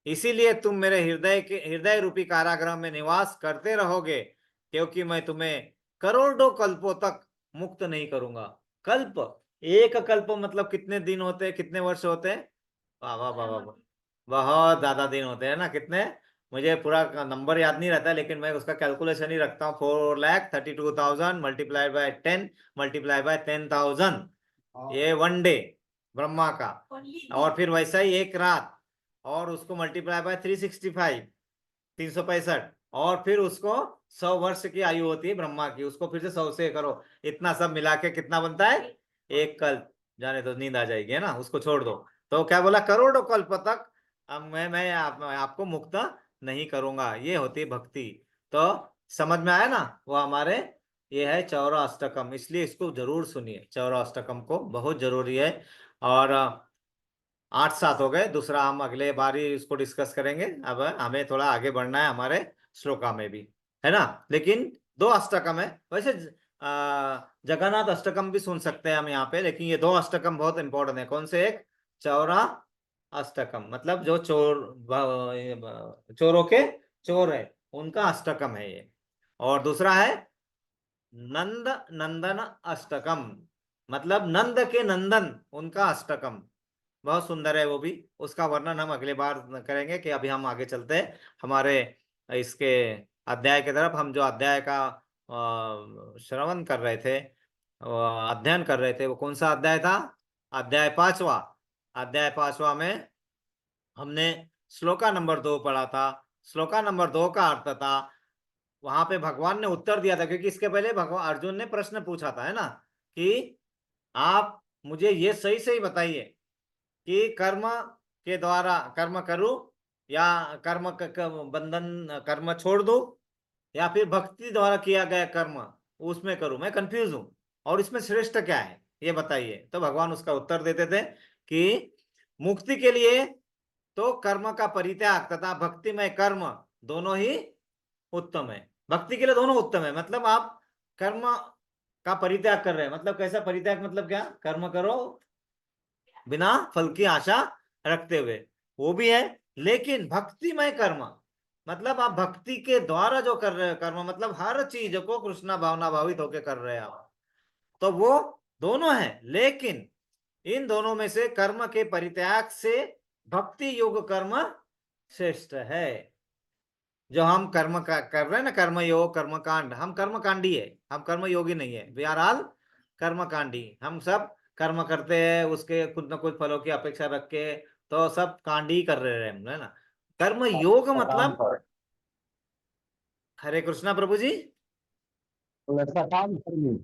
इसीलिए तुम मेरे हृदय रूपी कारागृह में निवास करते रहोगे, क्योंकि मैं तुम्हें करोड़ों कल्पों तक मुक्त नहीं करूंगा। कल्प, एक कल्प मतलब कितने दिन होते हैं, कितने वर्ष होते हैं? वाह वाह वाह वाह, बहुत ज्यादा दिन होते हैं ना। कितने? मुझे पूरा नंबर याद नहीं रहता, लेकिन मैं उसका कैलकुलेशन ही रखता हूँ। 4,32,000 मल्टीप्लाइड बाय 10 मल्टीप्लाइड बाय 10,000, ये 1 डे ब्रह्मा का। और फिर वैसा ही एक रात, और उसको मल्टीप्लाई बाय 365, 365, और फिर उसको 100 वर्ष की आयु होती है ब्रह्मा की, उसको फिर से 100 से करो, इतना सब मिला के कितना बनता है? एक कल्प। जाने तो नींद आ जाएगी, है ना, उसको छोड़ दो। तो क्या बोला? करोड़ों कल्प तक अब मैं आपको मुक्त नहीं करूंगा, ये होती है भक्ति। तो समझ में आया ना? वो हमारे ये है चौरा अष्टकम, इसलिए इसको जरूर सुनिए, चौरा अष्टकम को बहुत जरूरी है। और 8-7 हो गए, दूसरा हम अगले बार ही इसको डिस्कस करेंगे। अब हमें थोड़ा आगे बढ़ना है हमारे श्लोका में भी, है ना। लेकिन 2 अष्टकम है वैसे। जगन्नाथ अष्टकम भी सुन सकते हैं हम यहाँ पे, लेकिन ये 2 अष्टकम बहुत इंपॉर्टेंट है। कौन से? एक चौरा अष्टकम, मतलब जो चोरों के चोर है उनका अष्टकम है ये। और दूसरा है नंद नंदन अष्टकम, मतलब नंद के नंदन उनका अष्टकम, बहुत सुंदर है वो भी। उसका वर्णन हम अगले बार करेंगे। कि अभी हम आगे चलते हैं हमारे इसके अध्याय की तरफ। हम जो अध्याय का श्रवण कर रहे थे, अध्ययन कर रहे थे, वो कौन सा अध्याय था? अध्याय 5वां। अध्याय 5वां में हमने श्लोका नंबर 2 पढ़ा था। श्लोका नंबर 2 का अर्थ था, वहां पे भगवान ने उत्तर दिया था, क्योंकि इसके पहले भगवान अर्जुन ने प्रश्न पूछा था, है ना, कि आप मुझे ये सही सही बताइए कि कर्म के द्वारा कर्म करूं, या कर्म बंधन कर्म छोड़ दूं, या फिर भक्ति द्वारा किया गया कर्म उसमें करूं, मैं कंफ्यूज हूं, और इसमें श्रेष्ठ क्या है ये बताइए। तो भगवान उसका उत्तर देते थे कि मुक्ति के लिए तो कर्म का परित्याग तथा भक्ति में कर्म दोनों ही उत्तम है। भक्ति के लिए दोनों उत्तम है, मतलब आप कर्म का परित्याग कर रहे हैं, मतलब कैसा परित्याग? मतलब क्या? कर्म करो बिना फल की आशा रखते हुए, वो भी है। लेकिन भक्तिमय कर्म, मतलब आप भक्ति के द्वारा जो कर रहे हो कर्म, मतलब हर चीज को कृष्णा भावना भावित होकर कर रहे हैं आप, तो वो दोनों है। लेकिन इन दोनों में से कर्म के परित्याग से भक्ति योग कर्म श्रेष्ठ है। जो हम कर्म कर रहे हैं ना, कर्म योग कर्म कांड, हम कर्म कांडी है, हम कर्म योगी नहीं है। वी आर ऑल कर्म कांडी, हम सब कर्म करते हैं, उसके कुछ न कुछ फलों की अपेक्षा रख के, तो सब कांडी कर रहे हैं हम, है ना। कर्म योग सकाम मतलब पर हरे कृष्णा प्रभु जी, सकाम कर्मी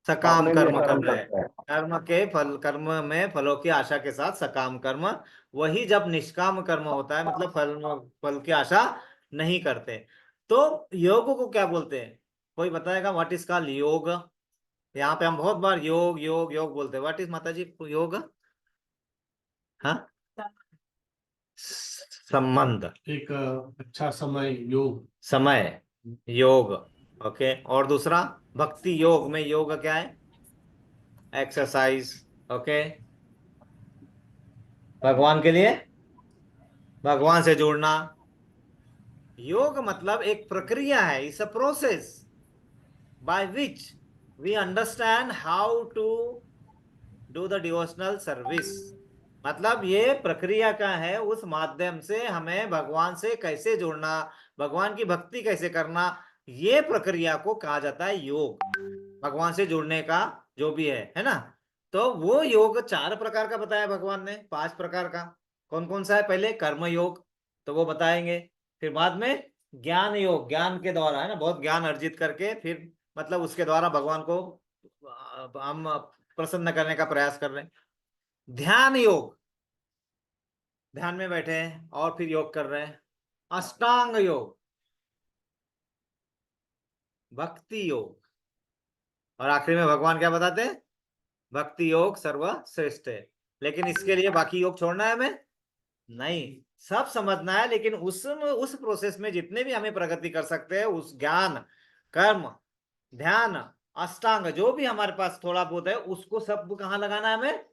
सकाम अपने लिए कर्म कर कर्म रहे हैं। करते हैं। कर्म के फल, कर्म में फलों की आशा के साथ सकाम कर्म। वही जब निष्काम कर्म होता है, मतलब फल फल की आशा नहीं करते, तो योग को क्या बोलते हैं? कोई बताएगा? व्हाट इज कॉल्ड योग? यहाँ पे हम बहुत बार योग योग योग बोलते हैं। व्हाट इज माता जी योग? हाँ, संबंध, एक अच्छा समय, योग। समय, योग। ओके। और दूसरा भक्ति योग में योग क्या है? एक्सरसाइज। ओके, भगवान के लिए, भगवान से जुड़ना। योग मतलब एक प्रक्रिया है, it's a process by which we understand how to do the devotional service. मतलब ये प्रक्रिया का है, उस माध्यम से हमें भगवान से कैसे जुड़ना, भगवान की भक्ति कैसे करना, ये प्रक्रिया को कहा जाता है योग। भगवान से जुड़ने का जो भी है ना। तो वो योग 4 प्रकार का बताया भगवान ने, 5 प्रकार का। कौन कौन सा है? पहले कर्म योग, तो वो बताएंगे। फिर बाद में ज्ञान योग, ज्ञान के द्वारा, है ना, बहुत ज्ञान अर्जित करके, फिर मतलब उसके द्वारा भगवान को हम प्रसन्न करने का प्रयास कर रहे हैं। ध्यान योग, ध्यान में बैठे हैं और फिर योग कर रहे हैं। अष्टांग योग, भक्ति योग, और आखिरी में भगवान क्या बताते हैं? भक्ति योग सर्वश्रेष्ठ है। लेकिन इसके लिए बाकी योग छोड़ना है हमें? नहीं, सब समझना है। लेकिन उस प्रोसेस में जितने भी हमें प्रगति कर सकते हैं, उस ज्ञान, कर्म, ध्यान, अष्टांग जो भी हमारे पास थोड़ा बहुत है, उसको सब कहाँ लगाना है हमें?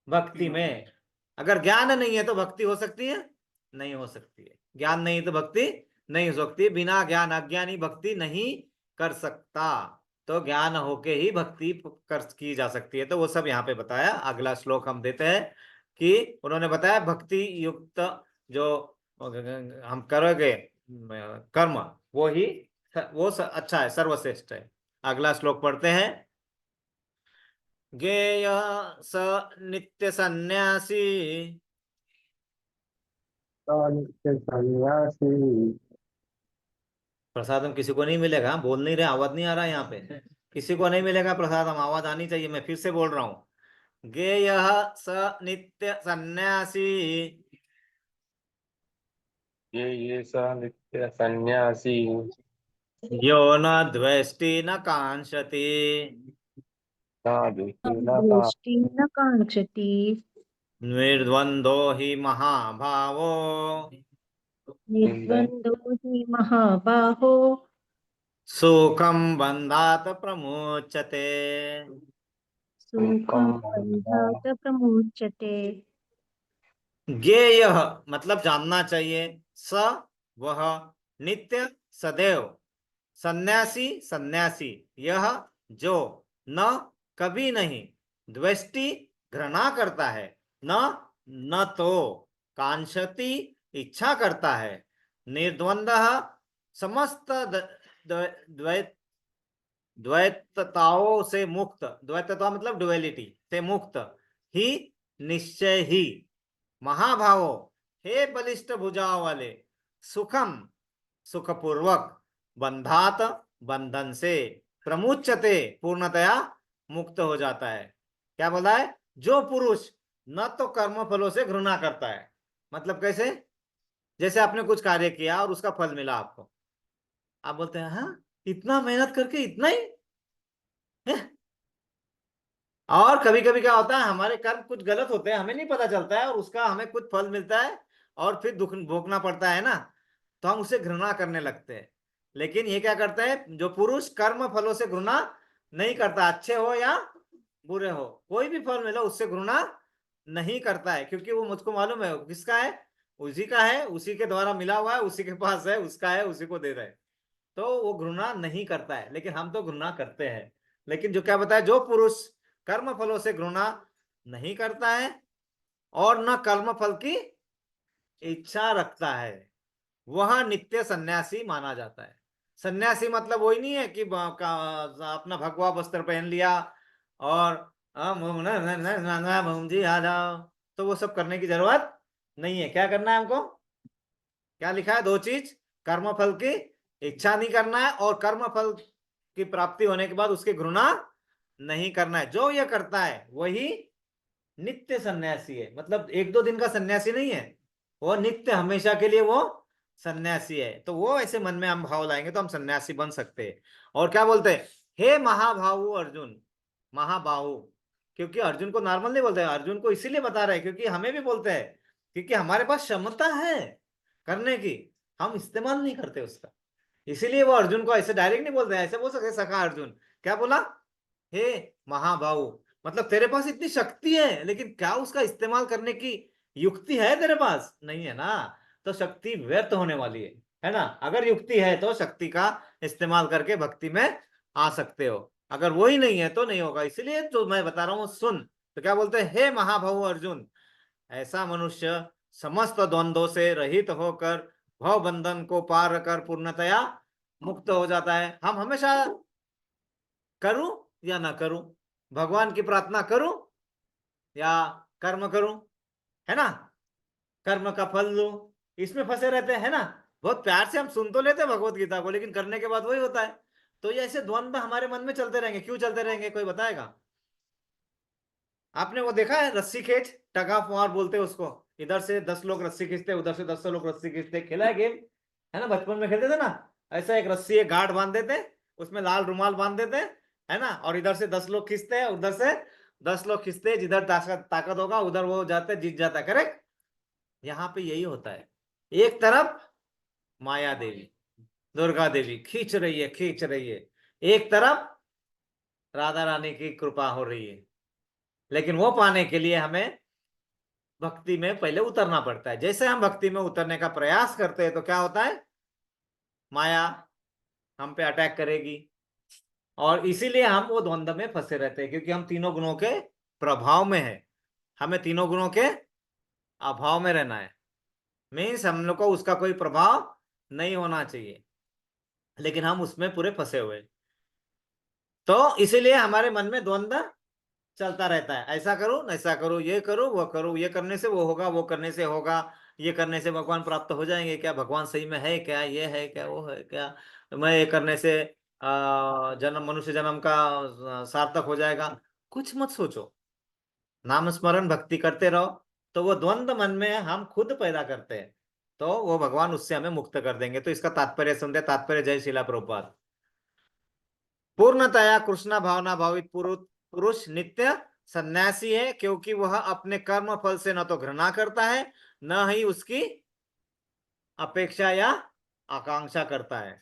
भक्ति में। अगर ज्ञान नहीं है तो भक्ति हो सकती है? नहीं हो सकती है। ज्ञान नहीं तो भक्ति नहीं हो सकती। बिना ज्ञान अज्ञानी भक्ति नहीं कर सकता। तो ज्ञान होके ही भक्ति की जा सकती है। तो वो सब यहाँ पे बताया। अगला श्लोक हम देते हैं कि उन्होंने बताया भक्ति युक्त जो हम करोगे कर्म, वो ही अच्छा है, सर्वश्रेष्ठ है। अगला श्लोक पढ़ते हैं। ज्ञेय स नित्य सन्यासी नित्य सन्यासी। प्रसादम किसी को नहीं मिलेगा, बोल नहीं रहे, आवाज नहीं आ रहा है यहाँ पे, किसी को नहीं मिलेगा प्रसादम, आवाज आनी चाहिए। मैं फिर से बोल रहा हूँ, ज्ञेय स नित्य सन्यासी ये स नित्य सन्यासी। यो न द्वेष्टि न कांक्षति ना दुष्टि न का। दृष्टि न कांक्षति। निर्द्वंदो हि महाभावो निर्द्वन्द्वो हि महाबाहो। सुखम बंधात प्रमुच्यते। सुखं सुखम बंधा। बन्धात् प्रमुच्यते। ज्ञेय मतलब जानना चाहिए, स वह, नित्य सदैव, सन्यासी सन्यासी, यह जो, न कभी नहीं, द्वेष्टि घृणा करता है, न तो, कांक्षति इच्छा करता है, निर्द्वंद्व समस्त द्वैत द्वैतताओं से मुक्त, द्वैतता मतलब डुअलिटी से मुक्त, ही निश्चय ही, महाभावो हे बलिष्ठ भुजाओं वाले, सुखम सुखपूर्वक, बंधात बंधन से, प्रमुच्यते पूर्णतया मुक्त हो जाता है। क्या बोला है? जो पुरुष न तो कर्म फलों से घृणा करता है, मतलब कैसे? जैसे आपने कुछ कार्य किया और उसका फल मिला आपको, आप बोलते हैं हाँ इतना मेहनत करके इतना ही है? और कभी कभी क्या होता है, हमारे कर्म कुछ गलत होते हैं, हमें नहीं पता चलता है, और उसका हमें कुछ फल मिलता है और फिर दुख भोगना पड़ता है ना, तो हम उसे घृणा करने लगते हैं। लेकिन ये क्या करता है, जो पुरुष कर्म फलों से घृणा नहीं करता, अच्छे हो या बुरे हो, कोई भी फल मिला उससे घृणा नहीं करता है, क्योंकि वो मुझको मालूम है किसका है, उसी का है, उसी के द्वारा मिला हुआ है, उसी के पास है, उसका है, उसी को दे रहे, तो वो घृणा नहीं करता है। लेकिन हम तो घृणा करते हैं। लेकिन जो क्या बताया, जो पुरुष कर्म फलों से घृणा नहीं करता है और न कर्म फल की इच्छा रखता है, वह नित्य सन्यासी माना जाता है। सन्यासी मतलब वही नहीं है कि अपना भगवा वस्त्र पहन लिया और जी आ जाओ, तो वो सब करने की जरूरत नहीं है। क्या करना है हमको? क्या लिखा है? दो चीज, कर्म फल की इच्छा नहीं करना है और कर्म फल की प्राप्ति होने के बाद उसकी घृणा नहीं करना है। जो ये करता है वही नित्य सन्यासी है, मतलब एक दो दिन का सन्यासी नहीं है, वो नित्य हमेशा के लिए वो सन्यासी है। तो वो ऐसे मन में हम भाव लाएंगे तो हम सन्यासी बन सकते हैं। और क्या बोलते हैं, हे महाबाहु अर्जुन, महाबाहु, क्योंकि अर्जुन को नॉर्मल नहीं बोलते हैं, अर्जुन को इसीलिए बता रहे हैं क्योंकि हमें भी बोलते हैं, क्योंकि हमारे पास क्षमता है करने की, हम इस्तेमाल नहीं करते उसका, इसीलिए वो अर्जुन को ऐसे डायरेक्ट नहीं बोलते हैं। ऐसे बोल सकते सखा अर्जुन, क्या बोला? हे महाबाहु, मतलब तेरे पास इतनी शक्ति है, लेकिन क्या उसका इस्तेमाल करने की युक्ति है तेरे पास? नहीं है ना, तो शक्ति व्यर्थ होने वाली है ना। अगर युक्ति है तो शक्ति का इस्तेमाल करके भक्ति में आ सकते हो, अगर वही नहीं है तो नहीं होगा। इसलिए तो मैं बता रहा हूं, सुन। तो क्या बोलते हैं, हे महाबाहु अर्जुन, ऐसा मनुष्य समस्त द्वंद्वों से रहित होकर भव बंधन को पार कर पूर्णतया मुक्त हो जाता है। हम हमेशा करूं या ना करूं, भगवान की प्रार्थना करूं या कर्म करूं, है ना, कर्म का फल लो, इसमें फंसे रहते हैं ना। बहुत प्यार से हम सुन तो लेते हैं भगवत गीता को, लेकिन करने के बाद वही होता है। तो ये ऐसे द्वंद्व हमारे मन में चलते रहेंगे। क्यों चलते रहेंगे, कोई बताएगा? आपने वो देखा है रस्सी खींच, टग ऑफ वॉर बोलते हैं उसको, इधर से 10 लोग रस्सी खींचते, उधर से 10 लोग रस्सी खींचते, खेला है गेम, है ना, बचपन में खेलते थे ना। ऐसा एक रस्सी, एक गांठ बांध देते, उसमें लाल रुमाल बांध देते, है ना, और इधर से 10 लोग खींचते हैं, उधर से 10 लोग खींचते हैं, जिधर ताकत होगा उधर वो जाते, जीत जाता है। करेक्ट? यहाँ पे यही होता है, एक तरफ माया देवी, दुर्गा देवी खींच रही है, खींच रही है, एक तरफ राधा रानी की कृपा हो रही है। लेकिन वो पाने के लिए हमें भक्ति में पहले उतरना पड़ता है। जैसे हम भक्ति में उतरने का प्रयास करते हैं तो क्या होता है, माया हम पे अटैक करेगी, और इसीलिए हम वो द्वंद्व में फंसे रहते हैं, क्योंकि हम तीनों गुणों के प्रभाव में है। हमें तीनों गुणों के अभाव में रहना है। मीन्स हम लोग को उसका कोई प्रभाव नहीं होना चाहिए, लेकिन हम उसमें पूरे फंसे हुए। तो इसीलिए हमारे मन में द्वंद्व चलता रहता है, ऐसा करूं ऐसा करूं, ये करूं वो करूं, ये करने से वो होगा, वो करने से होगा, ये करने से भगवान प्राप्त हो जाएंगे क्या, भगवान सही में है क्या, ये है क्या, वो है क्या, मैं ये करने से जन्म, मनुष्य जन्म का सार्थक हो जाएगा। कुछ मत सोचो, नाम स्मरण भक्ति करते रहो। तो वो द्वंद्व मन में हम खुद पैदा करते हैं, तो वो भगवान उससे हमें मुक्त कर देंगे। तो इसका तात्पर्य सुनते, तात्पर्य जय शिला प्रभुपाद। पूर्णतया कृष्णा भावना भावित पुरुष नित्य सन्यासी है, क्योंकि वह अपने कर्म फल से न तो घृणा करता है, न ही उसकी अपेक्षा या आकांक्षा करता है।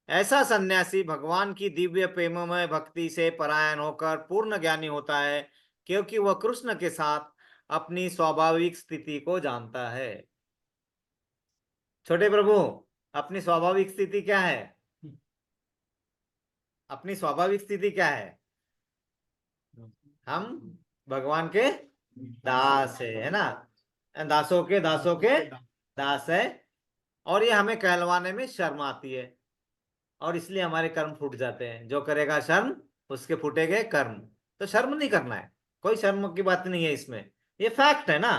ऐसा सन्यासी भगवान की दिव्य प्रेममय भक्ति से परायण होकर पूर्ण ज्ञानी होता है, क्योंकि वह कृष्ण के साथ अपनी स्वाभाविक स्थिति को जानता है। छोटे प्रभु, अपनी स्वाभाविक स्थिति क्या है? अपनी स्वाभाविक स्थिति क्या है? हम भगवान के दास है ना, दासों के दास है। और ये हमें कहलवाने में शर्म आती है, और इसलिए हमारे कर्म फूट जाते हैं। जो करेगा शर्म, उसके फूटेंगे कर्म। तो शर्म नहीं करना है, कोई शर्म की बात नहीं है इसमें, ये फैक्ट है ना।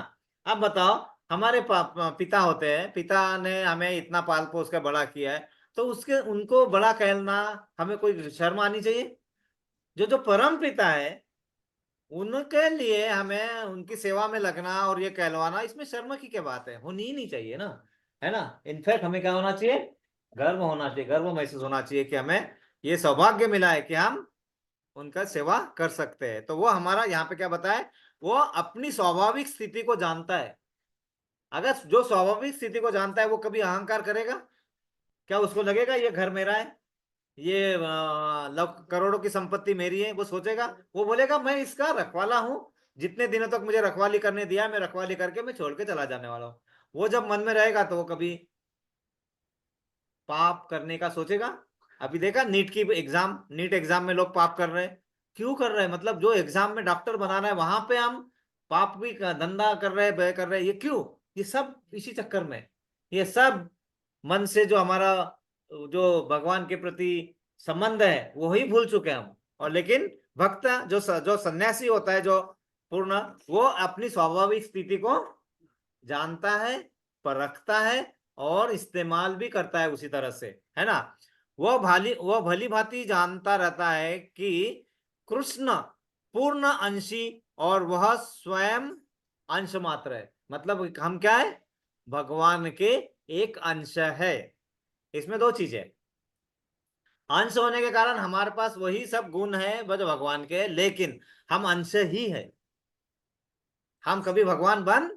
अब बताओ, हमारे पिता होते हैं, पिता ने हमें इतना पाल पोस कर बड़ा किया है, तो उसके उनको बड़ा कहना हमें कोई शर्म आनी चाहिए? जो परम पिता है, उनके लिए हमें उनकी सेवा में लगना और ये कहलवाना, इसमें शर्म की क्या बात है? होनी ही नहीं चाहिए ना, है ना। इनफैक्ट हमें क्या होना चाहिए? गर्व होना चाहिए, गर्व महसूस होना चाहिए कि हमें ये सौभाग्य मिला है कि हम उनका सेवा कर सकते हैं। तो वो हमारा यहाँ पे क्या बताए, वो अपनी स्वाभाविक स्थिति को जानता है। अगर जो स्वाभाविक स्थिति को जानता है, वो कभी अहंकार करेगा क्या? उसको लगेगा ये घर मेरा है, ये करोड़ों की संपत्ति मेरी है? वो सोचेगा? वो बोलेगा मैं इसका रखवाला हूं, जितने दिनों तक मुझे रखवाली करने दिया, मैं रखवाली करके मैं छोड़ के चला जाने वाला हूं। वो जब मन में रहेगा तो वो कभी पाप करने का सोचेगा? अभी देखा नीट एग्जाम में लोग पाप कर रहे हैं। क्यों कर रहे हैं? मतलब जो एग्जाम में डॉक्टर बनाना है, वहां पे हम पाप भी धंधा कर रहे हैं, व्यय कर रहे हैं। ये क्यों? ये सब इसी चक्कर में, ये सब मन से जो हमारा जो भगवान के प्रति संबंध है, वो ही भूल चुके हम। और लेकिन भक्त जो सन्यासी होता है, जो पूर्ण, वो अपनी स्वाभाविक स्थिति को जानता है, परखता है और इस्तेमाल भी करता है उसी तरह से, है ना। वह भली भांति जानता रहता है कि कृष्ण पूर्ण अंशी और वह स्वयं अंश मात्र है। मतलब हम क्या है? भगवान के एक अंश है। इसमें दो चीजें, अंश होने के कारण हमारे पास वही सब गुण है जो भगवान के, लेकिन हम अंश ही है, हम कभी भगवान बन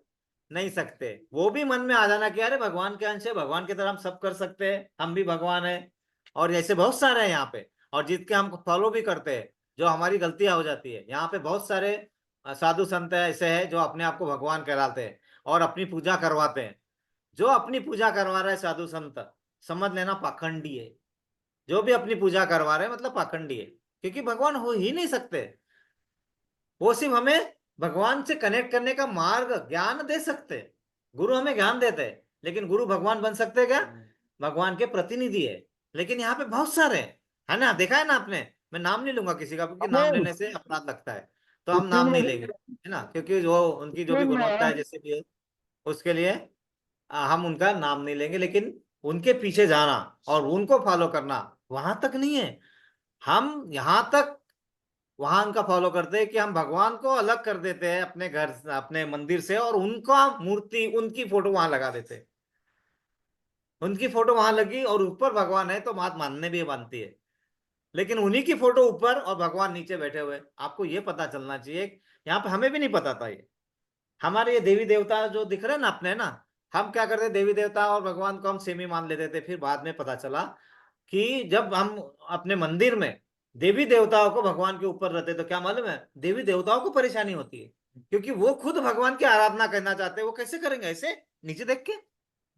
नहीं सकते। वो भी मन में आ जाना कि अरे भगवान के अंश है, भगवान की तरह हम सब कर सकते हैं, हम भी भगवान है। और ऐसे बहुत सारे हैं यहाँ पे, और जिसके हम फॉलो भी करते हैं, जो हमारी गलतियां हो जाती है। यहाँ पे बहुत सारे साधु संत ऐसे हैं जो अपने आप को भगवान कहलाते हैं और अपनी पूजा करवाते हैं। जो अपनी पूजा करवा रहा है साधु संत, समझ लेना पाखंडी है। जो भी अपनी पूजा करवा रहे हैं मतलब पाखंडी है, क्योंकि भगवान हो ही नहीं सकते। वो सिर्फ हमें भगवान से कनेक्ट करने का मार्ग, ज्ञान दे सकते। गुरु हमें ज्ञान देते हैं, लेकिन गुरु भगवान बन सकते क्या? भगवान के प्रतिनिधि है। लेकिन यहाँ पे बहुत सारे है ना, देखा है ना आपने। मैं नाम नहीं लूंगा किसी का, क्योंकि नाम लेने से अपराध लगता है, तो हम नाम नहीं लेंगे, है ना। क्योंकि जो उनकी जो भी गुणवत्ता है जैसे भी है, उसके लिए हम उनका नाम नहीं लेंगे। लेकिन उनके पीछे जाना और उनको फॉलो करना, वहां तक नहीं है। हम यहाँ तक वहां उनका फॉलो करते हैं कि हम भगवान को अलग कर देते हैं अपने घर, अपने मंदिर से, और उनका मूर्ति, उनकी फोटो वहां लगा देते हैं। उनकी फोटो वहां लगी और ऊपर भगवान है, तो बात मानने भी बनती है। लेकिन उन्हीं की फोटो ऊपर और भगवान नीचे बैठे हुए। आपको ये पता चलना चाहिए, यहाँ पे हमें भी नहीं पता था ये। हमारे ये देवी देवता जो दिख रहे हैं ना अपने ना, हम क्या करते, देवी देवता और भगवान को हम सेम ही मान लेते थे। फिर बाद में पता चला कि जब हम अपने मंदिर में देवी देवताओं को भगवान के ऊपर रहते, तो क्या मालूम है, देवी देवताओं को परेशानी होती है, क्योंकि वो खुद भगवान की आराधना करना चाहते हैं। वो कैसे करेंगे? ऐसे नीचे देख के,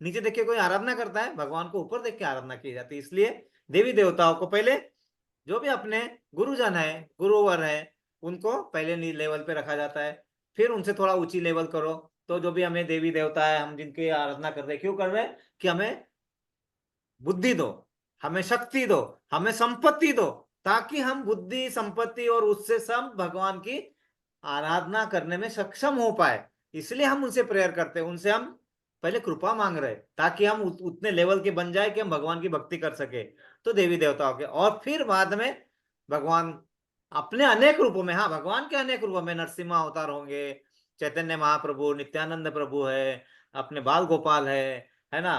नीचे देख के कोई आराधना करता है? भगवान को ऊपर देख के आराधना की जाती है। इसलिए देवी देवताओं को पहले, जो भी अपने गुरुजन है, गुरुवर है, उनको पहले लेवल पे रखा जाता है। फिर उनसे थोड़ा ऊंची लेवल करो, तो जो भी हमें देवी देवता है, हम जिनकी आराधना कर रहे हैं, क्यों कर रहे हैं? कि हमें बुद्धि दो, हमें शक्ति दो, हमें संपत्ति दो, ताकि हम बुद्धि, संपत्ति और उससे सब भगवान की आराधना करने में सक्षम हो पाए। इसलिए हम उनसे प्रेयर करते हैं, उनसे हम पहले कृपा मांग रहे हैं, ताकि हम उतने लेवल के बन जाए कि हम भगवान की भक्ति कर सके। तो देवी देवताओं के, और फिर बाद में भगवान अपने अनेक रूपों में, हाँ भगवान के अनेक रूपों में, नरसिम्हा अवतार होंगे, चैतन्य महाप्रभु, नित्यानंद प्रभु है, अपने बाल गोपाल है ना,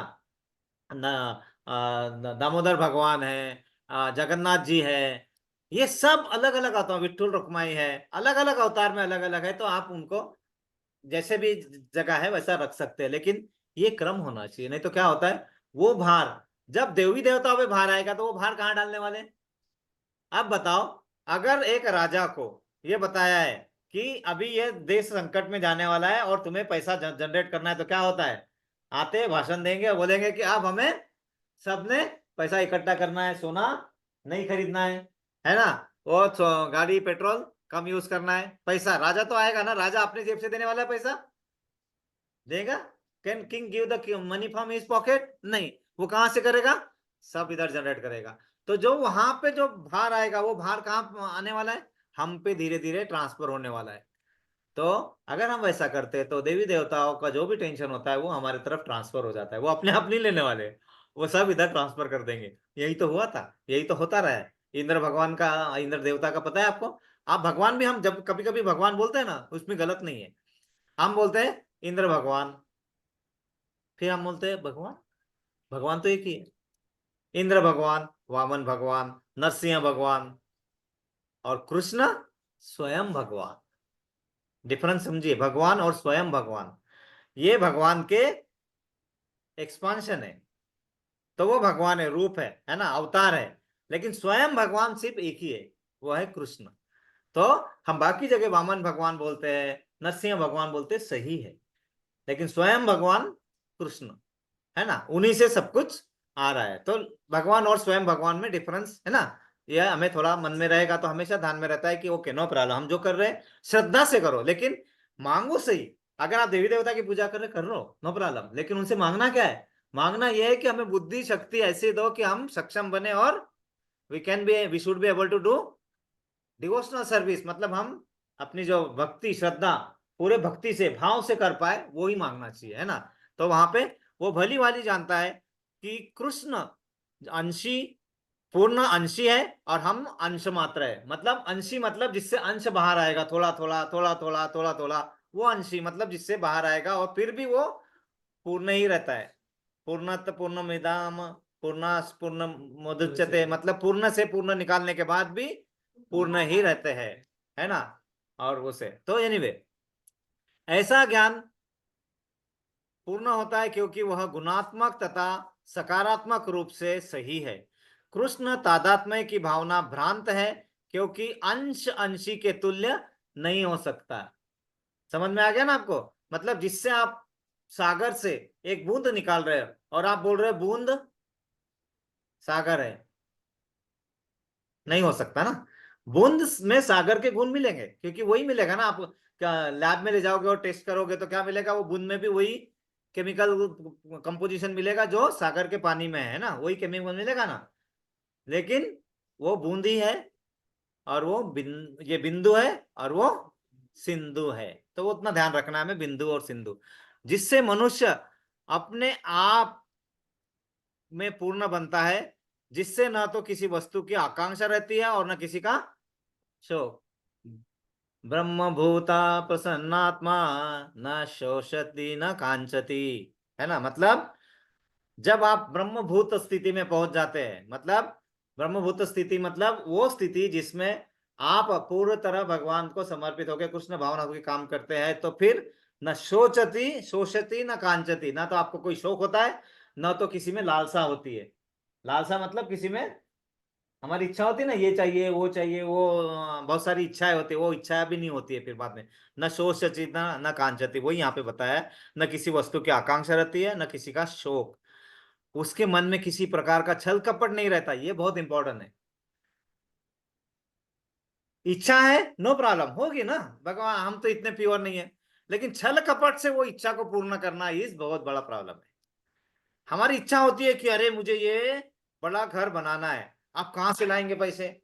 दामोदर भगवान है, जगन्नाथ जी है, ये सब अलग अलग अवतार, विठ्ठल रुक्माई है, अलग अलग अवतार में अलग अलग है। तो आप उनको जैसे भी जगह है वैसा रख सकते हैं, लेकिन ये क्रम होना चाहिए, नहीं तो क्या होता है, वो भार जब देवी देवताओं पे भार आएगा तो वो भार कहाँ डालने वाले? अब बताओ, अगर एक राजा को ये बताया है कि अभी ये देश संकट में जाने वाला है और तुम्हें पैसा जनरेट करना है, तो क्या होता है, आते भाषण देंगे और बोलेंगे कि अब हमें सबने पैसा इकट्ठा करना है, सोना नहीं खरीदना है ना, और गाड़ी पेट्रोल कम यूज करना है। पैसा राजा तो आएगा ना, राजा अपने जेब से देने वाला है, पैसा देगा? Can king give the money from his pocket? नहीं, वो कहां से करेगा? सब इधर जनरेट करेगा। तो जो वहां पे जो भार आएगा, वो भार कहां आने वाला है? हम पे धीरे धीरे ट्रांसफर होने वाला है। तो अगर हम वैसा करते हैं तो देवी देवताओं का जो भी टेंशन होता है वो हमारे तरफ ट्रांसफर हो जाता है, वो अपने आप नहीं लेने वाले, वो सब इधर ट्रांसफर कर देंगे। यही तो हुआ था, यही तो होता रहा है। इंद्र भगवान का, इंद्र देवता का पता है आपको? आप भगवान भी, हम जब कभी कभी भगवान बोलते हैं ना, उसमें गलत नहीं है। हम बोलते हैं इंद्र भगवान, फिर हम बोलते हैं भगवान, भगवान तो एक ही है। इंद्र भगवान, वामन भगवान, नरसिंह भगवान और कृष्ण स्वयं भगवान। डिफरेंस समझिए, भगवान और स्वयं भगवान, ये भगवान के एक्सपांशन है। तो वो भगवान है, रूप है ना, अवतार है। लेकिन स्वयं भगवान सिर्फ एक ही है, वो है कृष्ण। तो हम बाकी जगह वामन भगवान बोलते हैं, नरसिंह भगवान बोलते हैं, सही है, लेकिन स्वयं भगवान कृष्ण है ना, उन्हीं से सब कुछ आ रहा है। तो भगवान और स्वयं भगवान में डिफरेंस है ना, यह हमें थोड़ा मन में रहेगा तो हमेशा ध्यान में रहता है कि ओके, नो प्रॉब्लम, हम जो कर रहे हैं श्रद्धा से करो, लेकिन मांगो सही। अगर आप देवी देवता की पूजा कर रहे, कर लो, नो प्रॉब्लम, लेकिन उनसे मांगना क्या है? मांगना यह है कि हमें बुद्धि शक्ति ऐसी दो कि हम सक्षम बने और we should be able to do devotional service. मतलब हम अपनी जो भक्ति, श्रद्धा पूरे भक्ति से, भाव से कर पाए, वो ही मांगना चाहिए, है ना। तो वहां पे वो भली वाली जानता है कि कृष्ण अंशी, पूर्ण अंशी है और हम अंश मात्र है। मतलब अंशी मतलब जिससे अंश बाहर आएगा, थोड़ा थोड़ा थोड़ा थोड़ा थोड़ा थोड़ा, वो अंशी मतलब जिससे बाहर आएगा, और फिर भी वो पूर्ण ही रहता है। पूर्णत पूर्णमिदं पूर्णात् पूर्णमुदच्यते, मतलब पूर्ण से पूर्ण निकालने के बाद भी पूर्ण ही रहते हैं, है ना। और उसे तो एनीवे ऐसा ज्ञान पूर्ण होता है क्योंकि वह गुणात्मक तथा सकारात्मक रूप से सही है। कृष्ण तादात्म्य की भावना भ्रांत है क्योंकि अंश अंशी के तुल्य नहीं हो सकता। समझ में आ गया ना आपको? मतलब जिससे आप सागर से एक बूंद निकाल रहे हो और आप बोल रहे हो बूंद सागर है, नहीं हो सकता ना। बूंद में सागर के गुण मिलेंगे, क्योंकि वही मिलेगा ना। आप लैब में ले जाओगे और टेस्ट करोगे तो क्या मिलेगा? वो बूंद में भी वही केमिकल कंपोजिशन मिलेगा जो सागर के पानी में है ना, वही केमिकल मिलेगा ना। लेकिन वो बूंद ही है और वो ये बिंदु है और वो सिंधु है। तो वो उतना ध्यान रखना है हमें, बिंदु और सिंधु, जिससे मनुष्य अपने आप में पूर्ण बनता है, जिससे न तो किसी वस्तु की आकांक्षा रहती है और न किसी का शोक। ब्रह्म भूता प्रसन्नात्मा न शोषति न कांचति, है ना। मतलब जब आप ब्रह्मभूत स्थिति में पहुंच जाते हैं, मतलब ब्रह्मभूत स्थिति मतलब वो स्थिति जिसमें आप पूर्ण तरह भगवान को समर्पित होकर कृष्ण भावना के काम करते हैं, तो फिर न शोषति न कांचति, ना तो आपको कोई शौक होता है, न तो किसी में लालसा होती है। लालसा मतलब किसी में हमारी इच्छा होती है ना, ये चाहिए वो चाहिए, वो बहुत सारी इच्छाएं होती है, वो इच्छाएं भी नहीं होती है फिर बाद में। न शोषति न कांचति, वही यहाँ पे बताया है। न किसी वस्तु की आकांक्षा रहती है, न किसी का शोक। उसके मन में किसी प्रकार का छल कपट नहीं रहता, ये बहुत इंपॉर्टेंट है। इच्छा है, नो प्रॉब्लम, होगी ना भगवान, हम तो इतने प्योर नहीं है, लेकिन छल कपट से वो इच्छा को पूर्ण करना इस बहुत बड़ा प्रॉब्लम है। हमारी इच्छा होती है कि अरे मुझे ये बड़ा घर बनाना है, आप कहाँ से लाएंगे पैसे?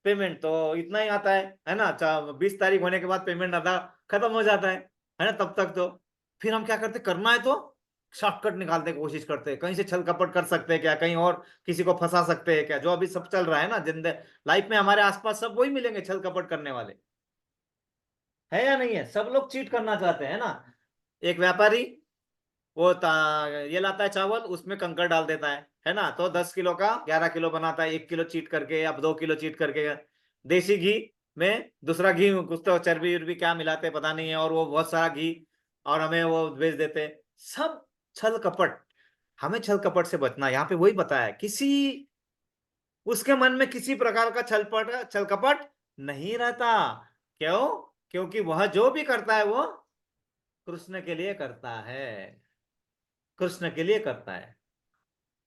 पेमेंट तो इतना ही आता है ना, 20 तारीख होने के बाद पेमेंट आधा खत्म हो जाता है ना, तब तक तो फिर हम क्या करते, करना है तो शॉर्टकट निकालने की कोशिश करते हैं, कहीं से छल कपट कर सकते हैं क्या, कहीं और किसी को फंसा सकते हैं क्या, जो अभी सब चल रहा है ना जिंदगी लाइफ में हमारे आसपास सब वही मिलेंगे छल कपट करने वाले, है या नहीं है? सब लोग चीट करना चाहते हैं ना। एक व्यापारी वो ये लाता है चावल, उसमें कंकड़ डाल देता है ना, तो 10 किलो का 11 किलो बनाता है, 1 किलो चीट करके, अब 2 किलो चीट करके। देसी घी में दूसरा घी, कुछ तो चर्बी उर्बी क्या मिलाते पता नहीं है, और वो बहुत सारा घी और हमें वो बेच देते। सब छल कपट। हमें छल कपट से बचना, यहाँ पे वही बताया, किसी उसके मन में किसी प्रकार का छल कपट नहीं रहता। क्यों? क्योंकि वह जो भी करता है वो कृष्ण के लिए करता है, कृष्ण के लिए करता है,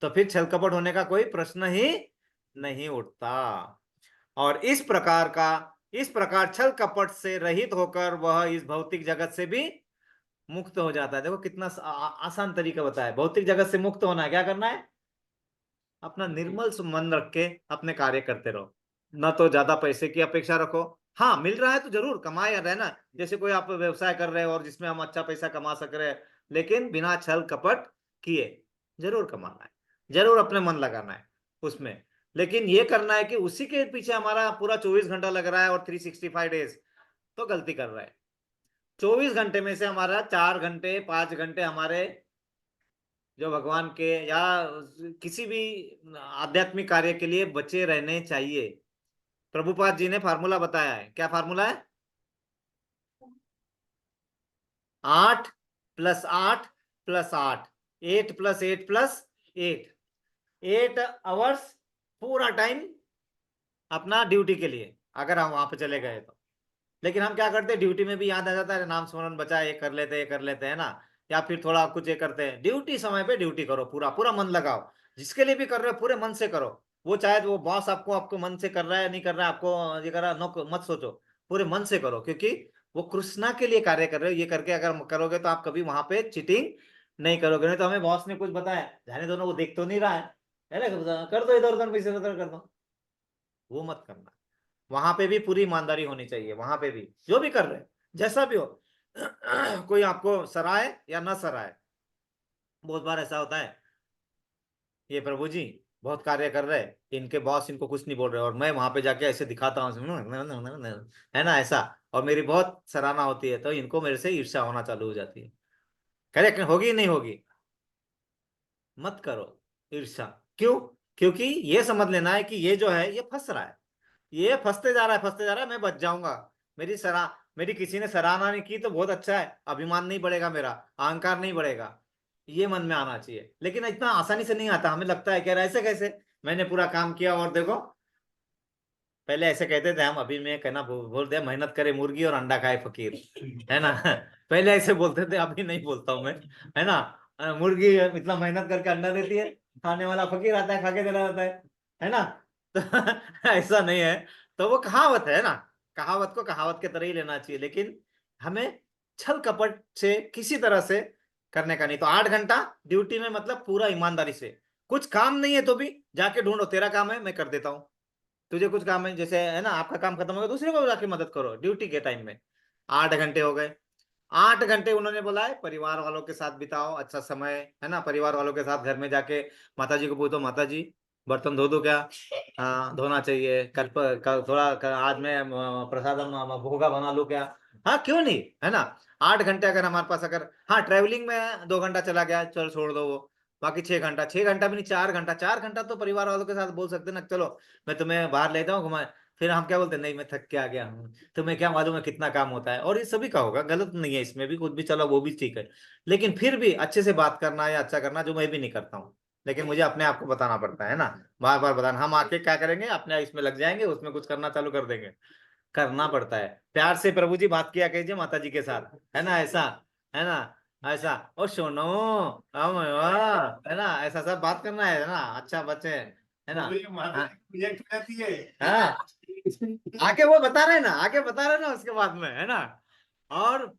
तो फिर छल कपट होने का कोई प्रश्न ही नहीं उठता। और इस प्रकार छल कपट से रहित होकर वह इस भौतिक जगत से भी मुक्त हो जाता है। देखो कितना आसान तरीका बताया, भौतिक जगत से मुक्त होना है, क्या करना है? अपना निर्मल मन रख के अपने कार्य करते रहो, न तो ज्यादा पैसे की अपेक्षा रखो। हाँ, मिल रहा है तो जरूर कमाए रहना, जैसे कोई आप व्यवसाय कर रहे हो और जिसमें हम अच्छा पैसा कमा सक रहे हैं, लेकिन बिना छल कपट किए जरूर कमाना है, जरूर अपने मन लगाना है उसमें। लेकिन ये करना है कि उसी के पीछे हमारा पूरा 24 घंटा लग रहा है और 365 डेज, तो गलती कर रहा है। 24 घंटे में से हमारा 4 घंटे 5 घंटे हमारे जो भगवान के या किसी भी आध्यात्मिक कार्य के लिए बचे रहने चाहिए। प्रभुपाद जी ने फार्मूला बताया है, क्या फार्मूला है? 8+8+8, 8+8+8, 8 आवर्स पूरा टाइम अपना ड्यूटी के लिए, अगर हम वहां पे चले गए तो। लेकिन हम क्या करते हैं, ड्यूटी में भी याद आ जाता है, नाम स्मरण बचा, ये कर लेते हैं ना, या फिर थोड़ा कुछ ये करते हैं। ड्यूटी समय पे ड्यूटी करो, पूरा पूरा मन लगाओ, जिसके लिए भी कर रहे हो पूरे मन से करो। वो चाहे वो बॉस आपको मन से कर रहा है नहीं कर रहा है, आपको ये कर रहा है, नो मत सोचो, पूरे मन से करो, क्योंकि वो कृष्णा के लिए कार्य कर रहे हो। ये करके अगर करोगे तो आप कभी वहां पे चीटिंग नहीं करोगे। नहीं तो हमें बॉस ने कुछ बताया, जाने दो ना, वो देख तो नहीं रहा है ना, कर दो इधर उधर, पैसे उधर कर दो, वो मत करना। वहां पे भी पूरी ईमानदारी होनी चाहिए, वहां पे भी जो भी कर रहे हैं जैसा भी हो। कोई आपको सराहे या न सराहे, बहुत बार ऐसा होता है, ये प्रभु जी बहुत कार्य कर रहे हैं, इनके बॉस इनको कुछ नहीं बोल रहे, और मैं वहां पे जाके ऐसे दिखाता हूँ, है ना ऐसा, और मेरी बहुत सराहना होती है, तो इनको मेरे से ईर्ष्या होना चालू हो जाती है। करेक्ट होगी नहीं होगी? मत करो ईर्ष्या। क्यों? क्योंकि ये समझ लेना है कि ये जो है ये फंस रहा है, ये फंसते जा रहा है, फंसते जा रहा है, मैं बच जाऊंगा। मेरी किसी ने सराहना नहीं की तो बहुत अच्छा है, अभिमान नहीं बढ़ेगा, मेरा अहंकार नहीं बढ़ेगा, ये मन में आना चाहिए। लेकिन इतना आसानी से नहीं आता, हमें लगता है कि यार ऐसे कैसे, मैंने पूरा काम किया और देखो, पहले ऐसे कहते थे हम, अभी मैं कहना बोल दिया, मेहनत करे मुर्गी और अंडा खाए फकीर, है ना। पहले ऐसे बोलते थे, अभी नहीं बोलता हूं मैं, है ना। मुर्गी इतना मेहनत करके अंडा देती है, खाने वाला फकीर आता है, खा के चला जाता है ना। तो ऐसा नहीं है, तो वो कहावत है ना, कहावत को कहावत के तरह ही लेना चाहिए, लेकिन हमें छल कपट से किसी तरह से करने का नहीं। तो 8 घंटा ड्यूटी में मतलब पूरा ईमानदारी से, कुछ काम नहीं है तो भी जाके ढूंढो, तेरा काम है मैं कर देता हूँ, तुझे कुछ काम है, जैसे है ना, आपका काम खत्म हो गया, दूसरे को जाके मदद करो ड्यूटी के टाइम में। 8 घंटे हो गए, 8 घंटे उन्होंने बोला है परिवार वालों के साथ बिताओ अच्छा समय, है ना, परिवार वालों के साथ घर में जाके माता जी को पूछो, माता जी बर्तन धो दो क्या? हाँ धोना चाहिए। कल थोड़ा आज मैं प्रसादम भोगा बना लूं क्या? हाँ क्यों नहीं, है ना। 8 घंटे अगर हमारे पास, अगर हाँ ट्रैवलिंग में 2 घंटा चला गया, चलो छोड़ दो वो, बाकी 6 घंटा, 6 घंटा भी नहीं, 4 घंटा, 4 घंटा तो परिवार वालों के साथ बोल सकते ना, चलो मैं तुम्हें बाहर लेता हूँ घुमा। फिर हम क्या बोलते हैं, नहीं मैं थक के आ गया हूँ, तुम्हें क्या मालूम है कितना काम होता है, और ये सभी का होगा, गलत नहीं है इसमें भी कुछ भी, चलो वो भी ठीक है। लेकिन फिर भी अच्छे से बात करना या अच्छा करना, जो मैं भी नहीं करता हूँ, लेकिन मुझे अपने आप को बताना पड़ता है ना, बार बार बताना। हम आके क्या करेंगे, अपने इसमें लग जाएंगे, उसमें कुछ करना चालू कर देंगे, करना पड़ता है। प्यार से प्रभु जी बात किया कीजिए माता जी के साथ, है ना ऐसा, है ना ऐसा, ओ सुनो हम है ना, ऐसा सब बात करना है ना, अच्छा बच्चे, है ना। हाँ आके वो बता रहे ना, आगे बता रहे ना उसके बाद में, है ना। और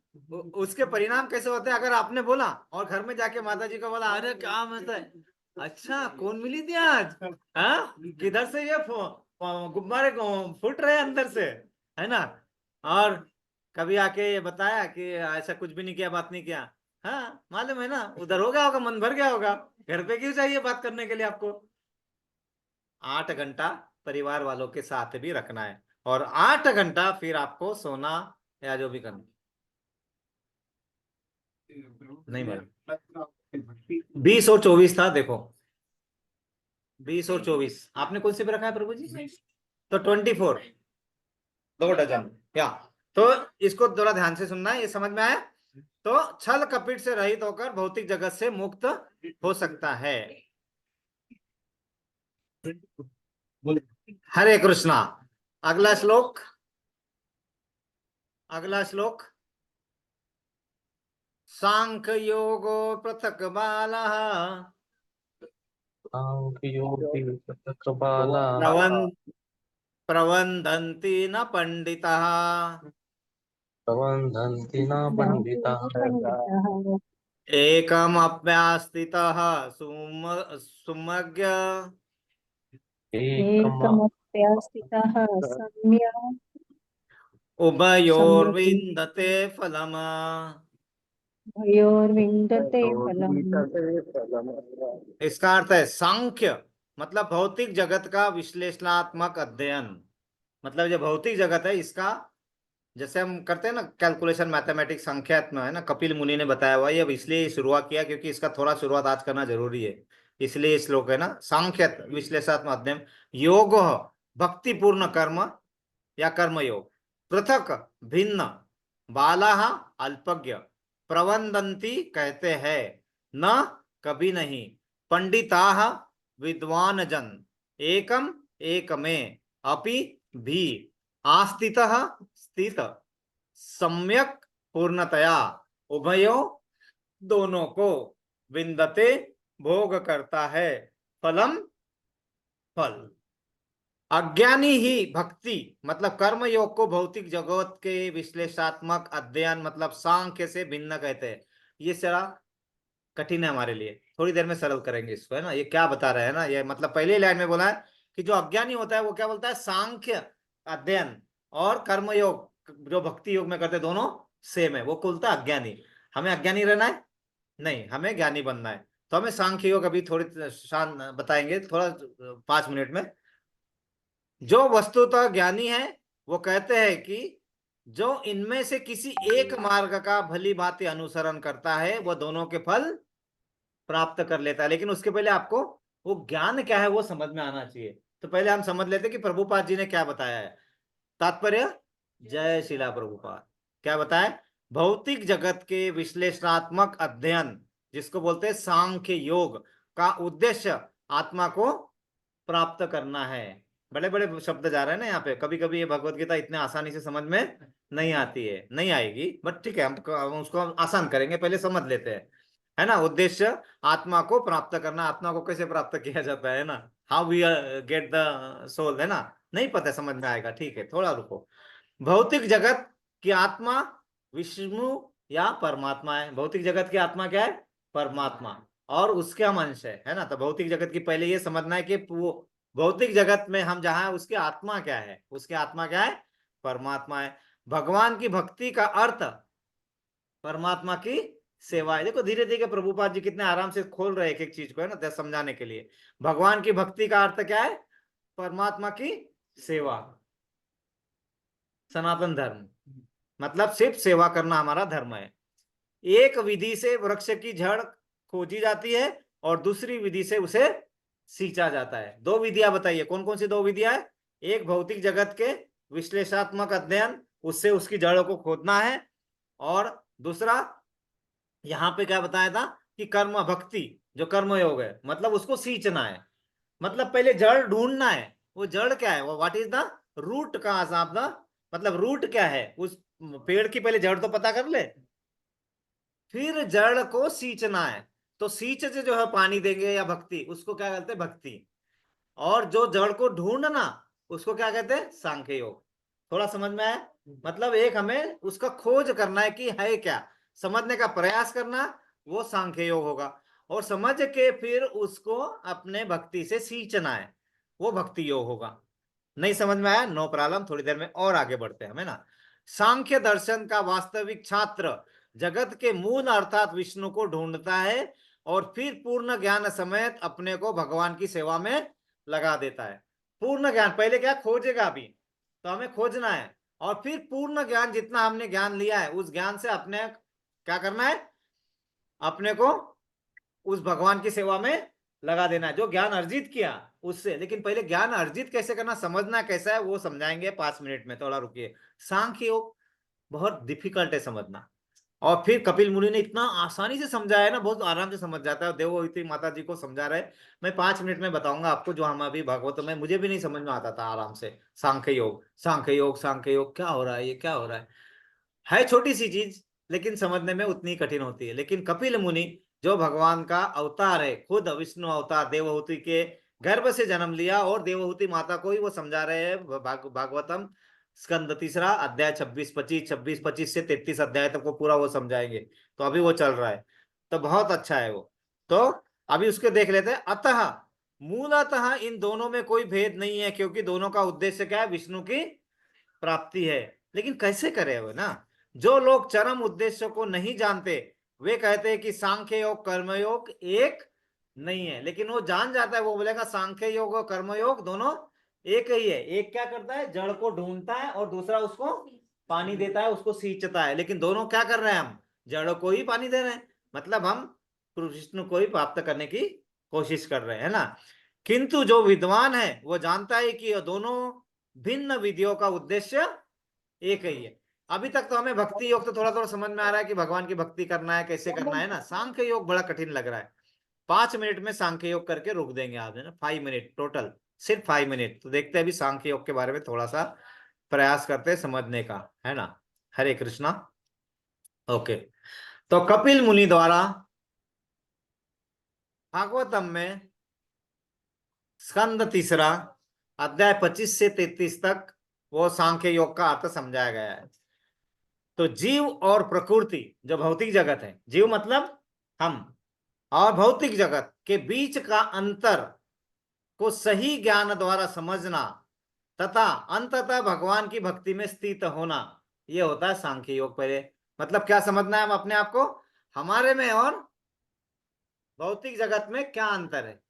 उसके परिणाम कैसे होते हैं? अगर आपने बोला और घर में जाके माता जी को बोला, अरे क्या मतलब है, अच्छा कौन मिली थी आज, हाँ किधर से ये गुब्बारे फूट रहे हैं अंदर से, है ना। और कभी आके ये बताया कि ऐसा कुछ भी नहीं किया, बात नहीं किया, हाँ मालूम है ना, उधर हो गया होगा, मन भर गया होगा। घर पे क्यों चाहिए बात करने के लिए आपको? 8 घंटा परिवार वालों के साथ भी रखना है, और 8 घंटा फिर आपको सोना या जो भी करना। नहीं मालूम। 20 और 24 था, देखो 20 और 24 आपने कौन से पे रखा है प्रभु जी? तो 24, 2 डजन या। तो इसको थोड़ा ध्यान से सुनना है, ये समझ में आया? तो छल कपट से रहित होकर भौतिक जगत से मुक्त हो सकता है। हरे कृष्णा। अगला श्लोक, अगला श्लोक। सांख्य योगो पृथक बालः सांख्ययोगी प्रकबाला प्रवन्दन्ति न पंडितः प्रबन्धन्ति न पंडिताः पंडितः एकमप्यास्थितः सुमज्ञ एकम एकमप्यास्थितः सम्यक् उभयोर्विन्दते फलम्। भयोर्विन्दते फलम्। इसका अर्थ है सांख्य मतलब भौतिक जगत का विश्लेषणात्मक अध्ययन। मतलब जो भौतिक जगत है इसका, जैसे हम करते हैं ना कैलकुलेशन, मैथमेटिक्स, संख्यात्मक है ना, कपिल मुनि ने बताया हुआ। ये अब इसलिए शुरुआत किया क्योंकि इसका थोड़ा शुरुआत आज करना जरूरी है, इसलिए श्लोक है ना, सांख्य विश्लेषणात्मक अध्ययन। योग भक्तिपूर्ण कर्म या कर्म योग, पृथक भिन्न, बाला अल्पज्ञ, प्रवंदंती कहते हैं न कभी नहीं, पंडिता विद्वान जन, एकम एक में, अपि भी, आस्थित स्थित, सम्यक पूर्णतया, उभयो दोनों को, विन्दते भोग करता है, फलम फल। अज्ञानी ही भक्ति मतलब कर्म योग को भौतिक जगत के विश्लेषणात्मक अध्ययन मतलब सांख्य से भिन्न कहते हैं। ये जरा कठिन है हमारे लिए, थोड़ी देर में सरल करेंगे इसको, है ना। ये क्या बता रहे हैं ना, ये मतलब पहले लाइन में बोला है कि जो अज्ञानी होता है वो क्या बोलता है, सांख्य अध्ययन और कर्म योग जो भक्ति योग में करते दोनों सेम है, वो बोलता है अज्ञानी। हमें अज्ञानी रहना है नहीं, हमें ज्ञानी बनना है। तो हमें सांख्य योग अभी थोड़ी शान बताएंगे, थोड़ा 5 मिनट में। जो वस्तुतः ज्ञानी है वो कहते हैं कि जो इनमें से किसी एक मार्ग का भली भांति अनुसरण करता है वह दोनों के फल प्राप्त कर लेता है। लेकिन उसके पहले आपको वो ज्ञान क्या है वो समझ में आना चाहिए। तो पहले हम समझ लेते कि प्रभुपाद जी ने क्या बताया है। तात्पर्य, जय शिला प्रभुपाद। क्या बताया? भौतिक जगत के विश्लेषणात्मक अध्ययन जिसको बोलते हैं सांख्य योग का उद्देश्य आत्मा को प्राप्त करना है। बड़े बड़े शब्द जा रहे हैं ना यहाँ पे, कभी कभी ये भगवत गीता इतने आसानी से समझ में नहीं आती है, नहीं आएगी, बट ठीक है हम उसको आसान करेंगे, पहले समझ लेते हैं, है ना। उद्देश्य आत्मा को प्राप्त करना। आत्मा को कैसे प्राप्त किया जाता है ना, how we get the soul, है ना, नहीं पता, समझ में आएगा, ठीक है थोड़ा रुको। भौतिक जगत की आत्मा विष्णु या परमात्मा है। भौतिक जगत की आत्मा क्या है? परमात्मा, और उसके हम अंश है ना। तो भौतिक जगत की पहले ये समझना है कि वो भौतिक जगत में हम जहां है उसकी आत्मा क्या है, उसकी आत्मा क्या है? परमात्मा है। भगवान की भक्ति का अर्थ परमात्मा की सेवा है। देखो धीरे धीरे प्रभुपाद जी कितने आराम से खोल रहे हैं एक एक चीज को, है ना, समझाने के लिए। भगवान की भक्ति का अर्थ क्या है? परमात्मा की सेवा। सनातन धर्म मतलब सिर्फ सेवा करना हमारा धर्म है। एक विधि से वृक्ष की जड़ खोजी जाती है और दूसरी विधि से उसे सींचा जाता है। दो विधियां बताइए, कौन कौन सी दो विधियां है? एक भौतिक जगत के विश्लेषणात्मक अध्ययन, उससे उसकी जड़ों को खोदना है, और दूसरा यहाँ पे क्या बताया था कि कर्म भक्ति जो कर्म योग है मतलब उसको सींचना है। मतलब पहले जड़ ढूंढना है, वो जड़ क्या है, वो व्हाट इज द रूट का शब्द, मतलब रूट क्या है उस पेड़ की, पहले जड़ तो पता कर ले, फिर जड़ को सींचना है। तो सींच से जो है पानी देंगे या भक्ति, उसको क्या कहते हैं? भक्ति। और जो जड़ को ढूंढना उसको क्या कहते हैं? सांख्य योग। थोड़ा समझ में आया? मतलब एक हमें उसका खोज करना है कि है क्या, समझने का प्रयास करना, वो सांख्य योग होगा। और समझ के फिर उसको अपने भक्ति से सींचना है, वो भक्ति योग होगा। नहीं समझ में आया? नो प्रॉब्लम, थोड़ी देर में और आगे बढ़ते हैं, है ना। सांख्य दर्शन का वास्तविक छात्र जगत के मूल अर्थात विष्णु को ढूंढता है और फिर पूर्ण ज्ञान समेत अपने को भगवान की सेवा में लगा देता है। पूर्ण ज्ञान पहले क्या खोजेगा, अभी तो हमें खोजना है, और फिर पूर्ण ज्ञान जितना हमने ज्ञान लिया है उस ज्ञान से अपने क्या करना है, अपने को उस भगवान की सेवा में लगा देना है, जो ज्ञान अर्जित किया उससे। लेकिन पहले ज्ञान अर्जित कैसे करना, समझना कैसा है, वो समझाएंगे 5 मिनट में, थोड़ा रुकिए। सांख्य योग बहुत डिफिकल्ट है समझना, और फिर कपिल मुनि ने इतना आसानी से समझाया ना, बहुत आराम से समझ जाता है। देवोहिती माता जी को समझा रहे, मैं 5 मिनट में बताऊंगा आपको, जो हम अभी भागवत में मुझे भी नहीं समझ में आता था आराम से। सांख्य योग, सांख्य योग, सांख्य योग, क्या हो रहा है, ये क्या हो रहा है छोटी सी चीज लेकिन समझने में उतनी कठिन होती है। लेकिन कपिल मुनि जो भगवान का अवतार है, खुद विष्णु अवतार, देवहूति के गर्भ से जन्म लिया, और देवहूति माता को ही वो समझा रहे हैं। भागवतम स्कंद 3 अध्याय 26 से 33 अध्याय तक वो पूरा वो समझाएंगे, तो अभी वो चल रहा है, तो बहुत अच्छा है वो। तो अभी उसके देख लेते हैं। अतः मूलतः इन दोनों में कोई भेद नहीं है, क्योंकि दोनों का उद्देश्य क्या है, विष्णु की प्राप्ति है। लेकिन कैसे करे वो ना, जो लोग चरम उद्देश्य को नहीं जानते वे कहते हैं कि सांख्य योग कर्मयोग एक नहीं है। लेकिन वो जान जाता है, वो बोलेगा सांख्य योग और कर्मयोग दोनों एक ही है। एक क्या करता है, जड़ को ढूंढता है, और दूसरा उसको पानी देता है, उसको सींचता है। लेकिन दोनों क्या कर रहे हैं, हम जड़ को ही पानी दे रहे हैं, मतलब हम विष्णु को ही प्राप्त करने की कोशिश कर रहे हैं, है ना। किंतु जो विद्वान है वो जानता है कि दोनों भिन्न विधियों का उद्देश्य एक ही है। अभी तक तो हमें भक्ति योग तो थोड़ा थोड़ा समझ में आ रहा है कि भगवान की भक्ति करना है, कैसे करना है ना। सांख्य योग बड़ा कठिन लग रहा है। 5 मिनट में सांख्य योग करके रुक देंगे आप, है ना। 5 मिनट टोटल, सिर्फ 5 मिनट। तो देखते हैं अभी सांख्य योग के बारे में थोड़ा सा प्रयास करते हैं समझने का, है ना। हरे कृष्णा। ओके, तो कपिल मुनि द्वारा भागवतम में स्कंद 3 अध्याय 25 से 33 तक वो सांख्य योग का अर्थ समझाया गया है। तो जीव और प्रकृति, जो भौतिक जगत है, जीव मतलब हम, और भौतिक जगत के बीच का अंतर को सही ज्ञान द्वारा समझना तथा अंततः भगवान की भक्ति में स्थित होना, ये होता है सांख्य योग। पहले मतलब क्या समझना है हम अपने आप को, हमारे में और भौतिक जगत में क्या अंतर है,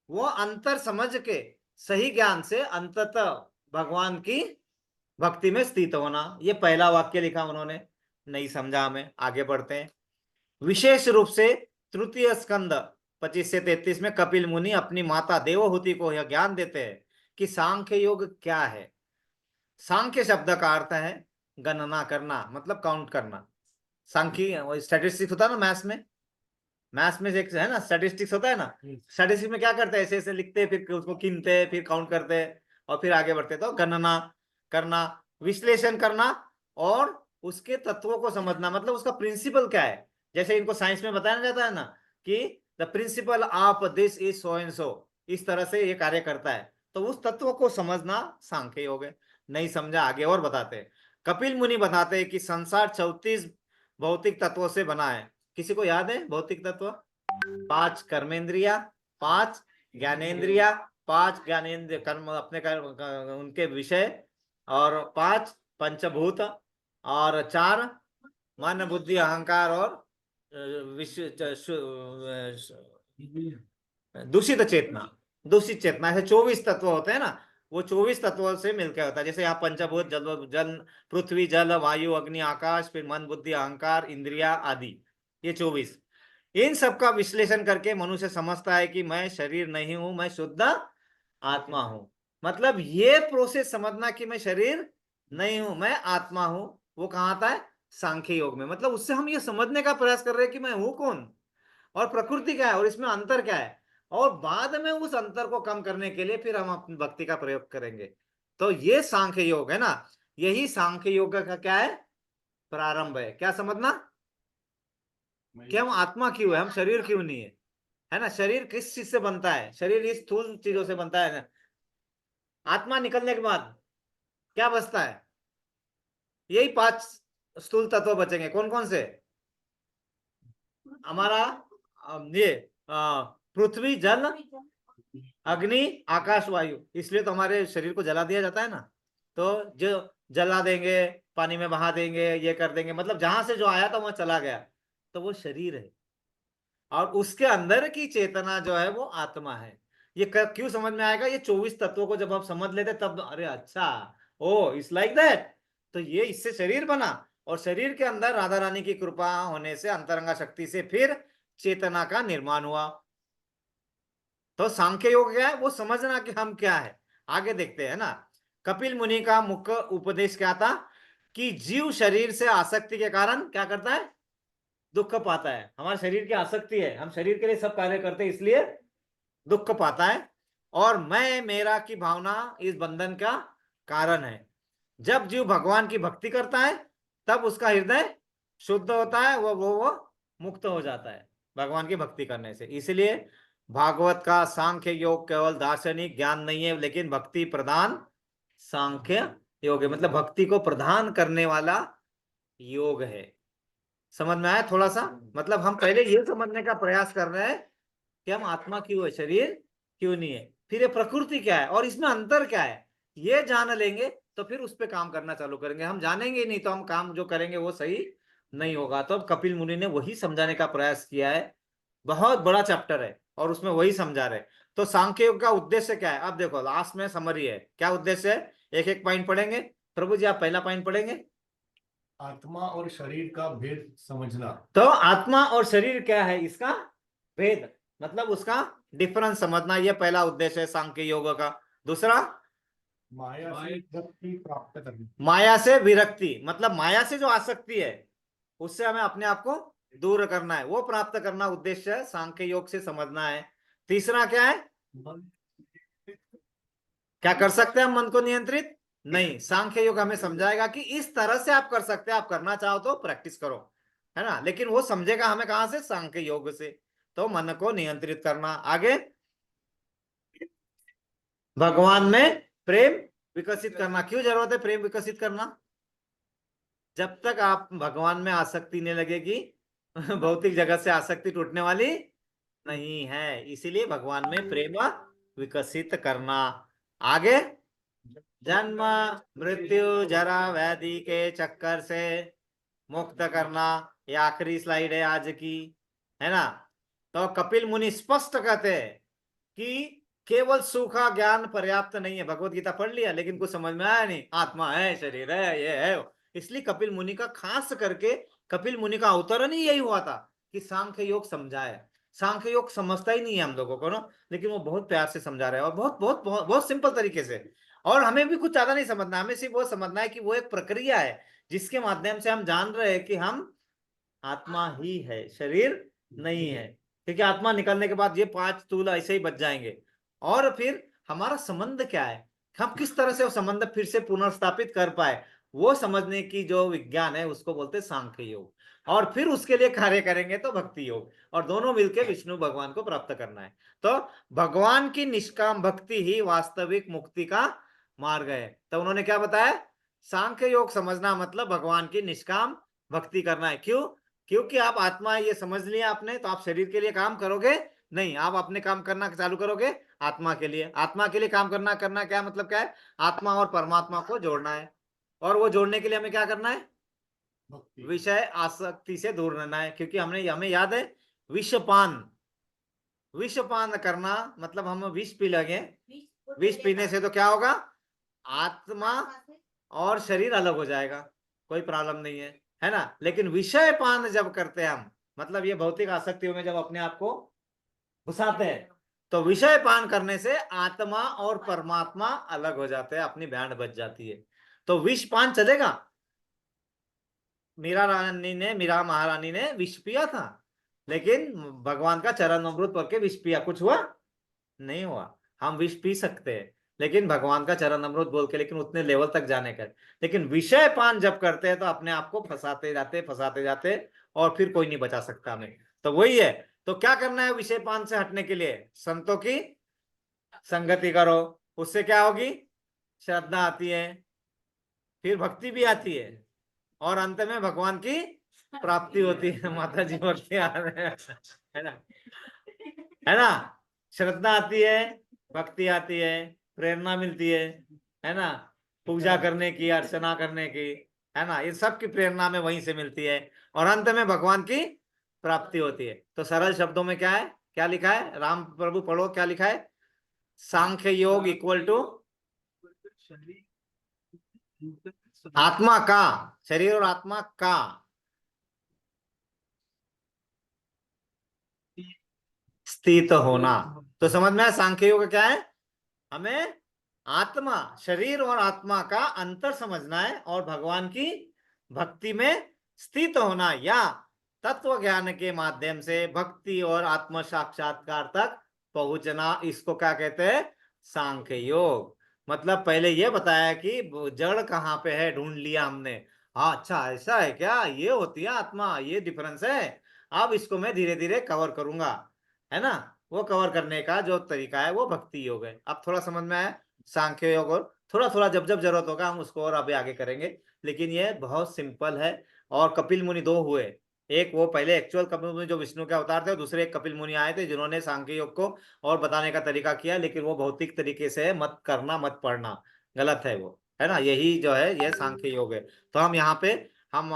वो अंतर समझ के सही ज्ञान से अंततः भगवान की भक्ति में स्थित होना। ये पहला वाक्य लिखा उन्होंने, नहीं समझा हमें, आगे बढ़ते हैं। विशेष रूप से तृतीय स्कंद 25 से 33 में कपिल मुनि अपनी माता देवहूति को यह ज्ञान देते हैं कि सांख्य योग क्या है। सांख्य शब्द का अर्थ है गणना करना, मतलब काउंट करना। सांख्य स्टैटिस्टिक्स होता है ना मैथ्स में एक है ना, स्टैटिस्टिक्स होता है ना। स्टैटिस्टिक्स में क्या करते हैं, ऐसे ऐसे लिखते हैं, फिर उसको गिनते हैं, फिर काउंट करते हैं, और फिर आगे बढ़ते हैं। तो गणना करना, विश्लेषण करना, और उसके तत्वों को समझना, मतलब उसका प्रिंसिपल क्या है। जैसे इनको साइंस में बताया जाता है ना कि the principle of this is so and so, इस तरह से ये कार्य करता है। तो उस तत्व को समझना सांख्य योग है। नहीं समझा, आगे और बताते हैं। कपिल मुनि बताते हैं कि संसार 34 भौतिक तत्वों से बना है। किसी को याद है भौतिक तत्व? 5 कर्मेंद्रिया, 5 ज्ञानेन्द्रिया, 5 ज्ञानेन्द्रिय कर्म अपने उनके विषय, और 5 पंचभूत, और 4 मन बुद्धि अहंकार, और दूषित चेतना, ऐसे 24 तत्व होते हैं ना। वो 24 तत्वों से मिलकर होता है। जैसे यहाँ पंचभूत, जल पृथ्वी, जल, वायु, अग्नि, आकाश, फिर मन बुद्धि अहंकार, इंद्रिया आदि, ये 24। इन सब का विश्लेषण करके मनुष्य समझता है कि मैं शरीर नहीं हूं, मैं शुद्ध आत्मा हूं। मतलब ये प्रोसेस समझना कि मैं शरीर नहीं हूं, मैं आत्मा हूं, वो कहाँ आता है, सांख्य योग में। मतलब उससे हम ये समझने का प्रयास कर रहे हैं कि मैं हूं कौन, और प्रकृति क्या है, और इसमें अंतर क्या है, और बाद में उस अंतर को कम करने के लिए फिर हम अपनी भक्ति का प्रयोग करेंगे। तो ये सांख्य योग है ना। यही सांख्य योग का क्या है, प्रारंभ है। क्या समझना कि हम आत्मा क्यों है, हम शरीर क्यों नहीं है ना। शरीर किस चीज से बनता है, शरीर इस स्थूल चीजों से बनता है ना। आत्मा निकलने के बाद क्या बचता है, यही 5 स्थूल तत्व बचेंगे। कौन कौन से? हमारा ये पृथ्वी, जल, अग्नि, आकाश, वायु। इसलिए तो हमारे शरीर को जला दिया जाता है ना। तो जो जला देंगे, पानी में बहा देंगे, ये कर देंगे, मतलब जहां से जो आया था वहां चला गया, तो वो शरीर है। और उसके अंदर की चेतना जो है वो आत्मा है। ये क्यों समझ में आएगा? ये 24 तत्वों को जब आप समझ लेते तब अरे अच्छा, ओ इट्स लाइक दैट। तो ये इससे शरीर बना, और शरीर के अंदर राधा रानी की कृपा होने से, अंतरंगा शक्ति से फिर चेतना का निर्माण हुआ। तो सांख्य योग क्या है वो समझना कि हम क्या है। आगे देखते हैं ना। कपिल मुनि का मुख्य उपदेश क्या था? कि जीव शरीर से आसक्ति के कारण क्या करता है? दुख पाता है। हमारे शरीर की आसक्ति है, हम शरीर के लिए सब कार्य करते हैं, इसलिए दुख पाता है। और मैं मेरा की भावना इस बंधन का कारण है। जब जीव भगवान की भक्ति करता है तब उसका हृदय शुद्ध होता है, वो मुक्त हो जाता है भगवान की भक्ति करने से। इसलिए भागवत का सांख्य योग केवल दार्शनिक ज्ञान नहीं है, लेकिन भक्ति प्रधान सांख्य योग है। मतलब भक्ति को प्रदान करने वाला योग है। समझ में आया थोड़ा सा? मतलब हम पहले ये समझने का प्रयास कर रहे हैं कि हम आत्मा क्यों है, शरीर क्यों नहीं है, फिर ये प्रकृति क्या है और इसमें अंतर क्या है, ये जान लेंगे तो फिर उस पर काम करना चालू करेंगे। हम जानेंगे नहीं तो हम काम जो करेंगे वो सही नहीं होगा। तो अब कपिल मुनि ने वही समझाने का प्रयास किया है। बहुत बड़ा चैप्टर है और उसमें वही समझा रहे। तो सांख्य योग का उद्देश्य क्या है? अब देखो लास्ट में समरी है। क्या उद्देश्य है? एक एक पॉइंट पढ़ेंगे। प्रभु जी आप पहला पॉइंट पढ़ेंगे। आत्मा और शरीर का भेद समझना। तो आत्मा और शरीर क्या है, इसका भेद, मतलब उसका डिफरेंस समझना, यह पहला उद्देश्य है सांख्य योग का। दूसरा, माया से विरक्ति प्राप्त करना। माया से विरक्ति, मतलब माया से जो आसक्ति है उससे हमें अपने आप को दूर करना है, वो प्राप्त करना उद्देश्य है, सांख्य योग से समझना है। तीसरा क्या है? क्या कर सकते हैं हम मन को नियंत्रित? नहीं। सांख्य योग हमें समझाएगा कि इस तरह से आप कर सकते हैं, आप करना चाहो तो प्रैक्टिस करो, है ना। लेकिन वो समझेगा हमें कहां से? सांख्य योग से। तो मन को नियंत्रित करना। आगे, भगवान में प्रेम विकसित करना। क्यों जरूरत है प्रेम विकसित करना? जब तक आप भगवान में आसक्ति नहीं लगेगी भौतिक जगत से आसक्ति टूटने वाली नहीं है। इसीलिए भगवान में प्रेम विकसित करना। आगे, जन्म मृत्यु जरा व्याधि के चक्कर से मुक्त करना। ये आखिरी स्लाइड है आज की, है ना। तो कपिल मुनि स्पष्ट कहते हैं कि केवल सूखा ज्ञान पर्याप्त नहीं है। भगवत गीता पढ़ लिया लेकिन कुछ समझ में आया नहीं, आत्मा है, शरीर है, ये है। इसलिए कपिल मुनि का खास करके, कपिल मुनि का अवतरण ही यही हुआ था कि सांख्य योग समझाए। सांख्य योग समझता ही नहीं है हम लोगों को ना, लेकिन वो बहुत प्यार से समझा रहे हैं और बहुत बहुत बहुत बहुत सिंपल तरीके से। और हमें भी कुछ ज्यादा नहीं समझना, हमें सिर्फ वो समझना है कि वो एक प्रक्रिया है जिसके माध्यम से हम जान रहे हैं कि हम आत्मा ही है, शरीर नहीं है। क्योंकि आत्मा निकलने के बाद ये 5 स्थूल ऐसे ही बच जाएंगे। और फिर हमारा संबंध क्या है, हम किस तरह से वो संबंध फिर से पुनर्स्थापित कर पाए, वो समझने की जो विज्ञान है उसको बोलते सांख्य योग। और फिर उसके लिए कार्य करेंगे तो भक्ति योग, और दोनों मिलकर विष्णु भगवान को प्राप्त करना है। तो भगवान की निष्काम भक्ति ही वास्तविक मुक्ति का मार्ग है। तो उन्होंने क्या बताया? सांख्य योग समझना मतलब भगवान की निष्काम भक्ति करना है। क्यों? क्योंकि आप आत्मा ये समझ लिया आपने, तो आप शरीर के लिए काम करोगे नहीं, आप अपने काम करना चालू करोगे आत्मा के लिए। आत्मा के लिए काम करना क्या मतलब क्या है? आत्मा और परमात्मा को जोड़ना है। और वो जोड़ने के लिए हमें क्या करना है? भक्ति। विषय आसक्ति से दूर रहना है। क्योंकि हमें याद है विषपान, विषपान करना मतलब हम विष पी लगे। विष पीने से तो क्या होगा? आत्मा और शरीर अलग हो जाएगा, कोई प्रॉब्लम नहीं है ना। लेकिन विषय पान जब करते हैं हम, मतलब ये भौतिक आसक्तियों में जब अपने आप को घुसाते हैं, तो विषय पान करने से आत्मा और परमात्मा अलग हो जाते हैं, अपनी बैंड बच जाती है। तो विष पान चलेगा? मीरा महारानी ने विष पिया था, लेकिन भगवान का चरण अमृत पढ़ के विष पिया, कुछ हुआ नहीं हुआ। हम विष पी सकते हैं लेकिन भगवान का चरण अमृत बोल के, लेकिन उतने लेवल तक जाने का। लेकिन विषय पान जब करते हैं तो अपने आप को फंसाते जाते और फिर कोई नहीं बचा सकता हमें। तो वही है। तो क्या करना है विषय पान से हटने के लिए? संतों की संगति करो, उससे क्या होगी? श्रद्धा आती है, फिर भक्ति भी आती है, और अंत में भगवान की प्राप्ति होती है। माता जी बोलते आ रहे हैं, है ना, है ना। श्रद्धा आती है, भक्ति आती है, प्रेरणा मिलती है ना, पूजा करने की, अर्चना करने की, है ना, ये सब की प्रेरणा में वहीं से मिलती है और अंत में भगवान की प्राप्ति होती है। तो सरल शब्दों में क्या है, क्या लिखा है, राम प्रभु पढ़ो क्या लिखा है, सांख्य योग इक्वल टू आत्मा का, शरीर और आत्मा का स्थित होना। तो समझ में आया, सांख्य योग क्या है, हमें आत्मा, शरीर और आत्मा का अंतर समझना है और भगवान की भक्ति में स्थित होना या तत्व ज्ञान के माध्यम से भक्ति और आत्म साक्षात्कार तक पहुंचना, इसको क्या कहते हैं, सांख्य योग। मतलब पहले ये बताया कि जड़ कहाँ पे है, ढूंढ लिया हमने, हाँ अच्छा ऐसा है क्या, ये होती है आत्मा, ये डिफरेंस है। अब इसको मैं धीरे धीरे कवर करूंगा, है ना। वो कवर करने का जो तरीका है वो भक्ति योग है। अब थोड़ा समझ में आया सांख्य योग, और थोड़ा थोड़ा जब जब जरूरत होगा हम उसको और अभी आगे करेंगे, लेकिन ये बहुत सिंपल है। और कपिल मुनि दो हुए, एक वो पहले एक्चुअल कपिल मुनि जो विष्णु के अवतार थे, और दूसरे एक कपिल मुनि आए थे जिन्होंने सांख्य योग को और बताने का तरीका किया, लेकिन वो भौतिक तरीके से मत करना, मत पढ़ना, गलत है वो, है ना। यही जो है ये सांख्य योग है। तो हम यहाँ पे हम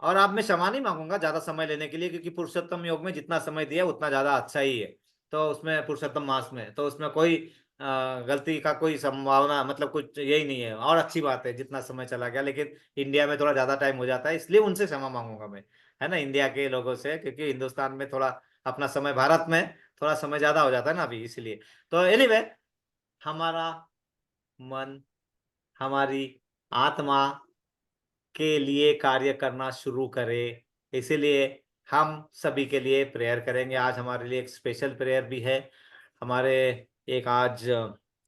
और आप मैं क्षमा नहीं मांगूंगा ज्यादा समय लेने के लिए, क्योंकि पुरुषोत्तम योग में जितना समय दिया उतना ज्यादा अच्छा ही है। तो उसमें पुरुषोत्तम मास में तो उसमें कोई गलती का कोई संभावना, मतलब कुछ यही नहीं है, और अच्छी बात है जितना समय चला गया। लेकिन इंडिया में थोड़ा ज्यादा टाइम हो जाता है, इसलिए उनसे क्षमा मांगूंगा मैं, है ना, इंडिया के लोगों से, क्योंकि हिंदुस्तान में थोड़ा अपना समय, भारत में थोड़ा समय ज्यादा हो जाता है ना अभी, इसलिए। तो एनीवे, हमारा मन, हमारी आत्मा के लिए कार्य करना शुरू करें, इसीलिए हम सभी के लिए प्रेयर करेंगे। आज हमारे लिए एक स्पेशल प्रेयर भी है। हमारे एक आज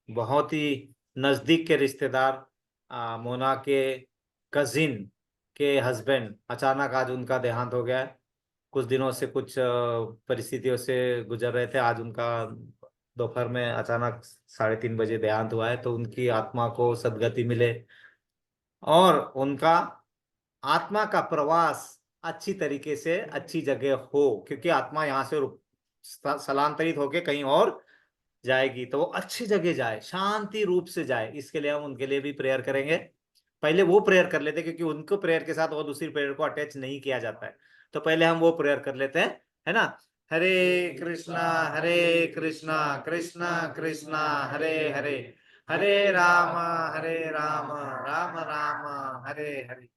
बहुत ही नज़दीक के रिश्तेदार, मोना के कजिन के हस्बैंड, अचानक आज उनका देहांत हो गया है। कुछ दिनों से कुछ परिस्थितियों से गुजर रहे थे, आज उनका दोपहर में अचानक 3:30 बजे देहांत हुआ है। तो उनकी आत्मा को सद्गति मिले और उनका आत्मा का प्रवास अच्छी तरीके से अच्छी जगह हो, क्योंकि आत्मा यहाँ से स्थलांतरित होके कहीं और जाएगी, तो वो अच्छी जगह जाए, शांति रूप से जाए, इसके लिए हम उनके लिए भी प्रेयर करेंगे। पहले वो प्रेयर कर लेते हैं, क्योंकि उनको प्रेयर के साथ वो दूसरी प्रेयर को अटैच नहीं किया जाता है। तो पहले हम वो प्रेयर कर लेते हैं, है ना। हरे कृष्णा, हरे कृष्णा, कृष्णा कृष्णा, हरे हरे, हरे राम, राम राम, हरे हरे,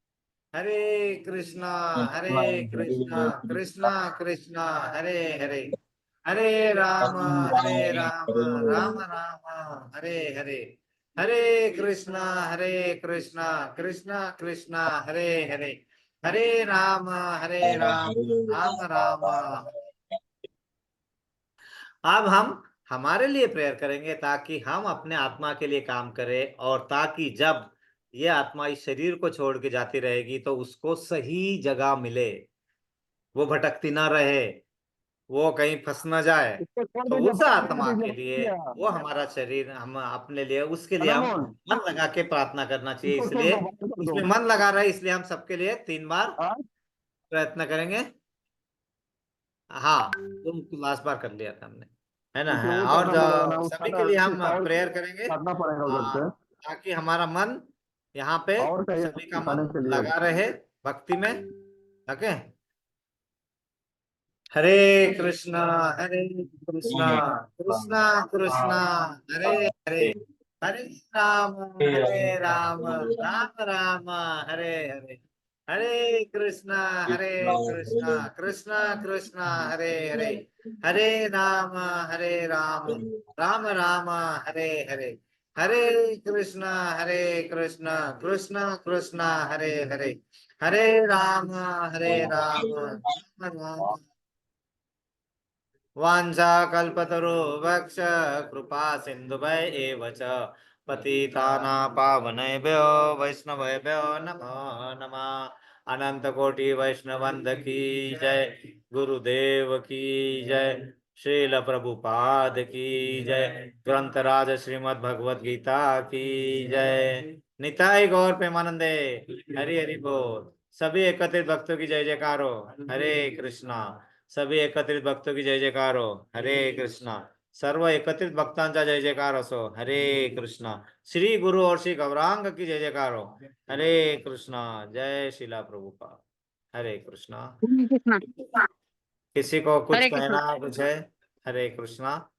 हरे कृष्णा, कृष्णा कृष्णा, हरे हरे, हरे राम, राम राम, हरे हरे, हरे कृष्णा, कृष्णा कृष्णा, हरे हरे, हरे राम, राम राम। अब हम हमारे लिए प्रेयर करेंगे, ताकि हम अपने आत्मा के लिए काम करें, और ताकि जब ये आत्मा इस शरीर को छोड़ के जाती रहेगी तो उसको सही जगह मिले, वो भटकती ना रहे, वो कहीं फंस ना जाए। तो उस आत्मा के लिए, वो हमारा शरीर, हम अपने लिए, उसके लिए हम मन लगा के प्रार्थना करना चाहिए। इसलिए उसमें मन लगा रहे, इसलिए हम सबके लिए 3 बार प्रयत्न करेंगे। हाँ, तुम लास्ट बार कर लिया था हमने, है ना। है, और सभी के लिए हम प्रेयर करेंगे, ताकि हमारा मन यहाँ पे, सभी का मन लगा रहे भक्ति में। ओके, हरे कृष्णा, कृष्णा कृष्णा, हरे हरे, हरे राम, राम राम, हरे हरे, हरे कृष्णा, कृष्णा कृष्णा, हरे हरे, हरे राम, राम राम, हरे हरे, हरे कृष्णा, कृष्णा कृष्णा, हरे हरे, हरे राम, राम राम। वाञ्छा कल्पतरो वक्ष कृपा सिन्धुभय एव च पतितानां पावनेभ्यो वैष्णवेभ्यो नमो नमः। अनंत कोटि वैष्णवंद की जय, गुरुदेव की जय, श्रील प्रभुपाद की जय, ग्रंथराज श्रीमद् भगवद गीता की जय। निताई गौर प्रेमानंदे। हरि हरि बोल। सभी एकत्रित भक्तों की जय जयकार हो। हरे कृष्णा। सभी एकत्रित भक्तों की जय जयकार हो। हरे कृष्णा। सर्व एकत्रित भक्तांचा जय जयकार असो। हरे कृष्णा। श्री गुरु और श्री गौरांग की जय जयकार हो। हरे कृष्णा। जय शिला प्रभुपाद। हरे कृष्णा। हरे कृष्णा। किसी को कुछ हरे कृष्णा। कहना है, कुछ है? हरे कृष्णा।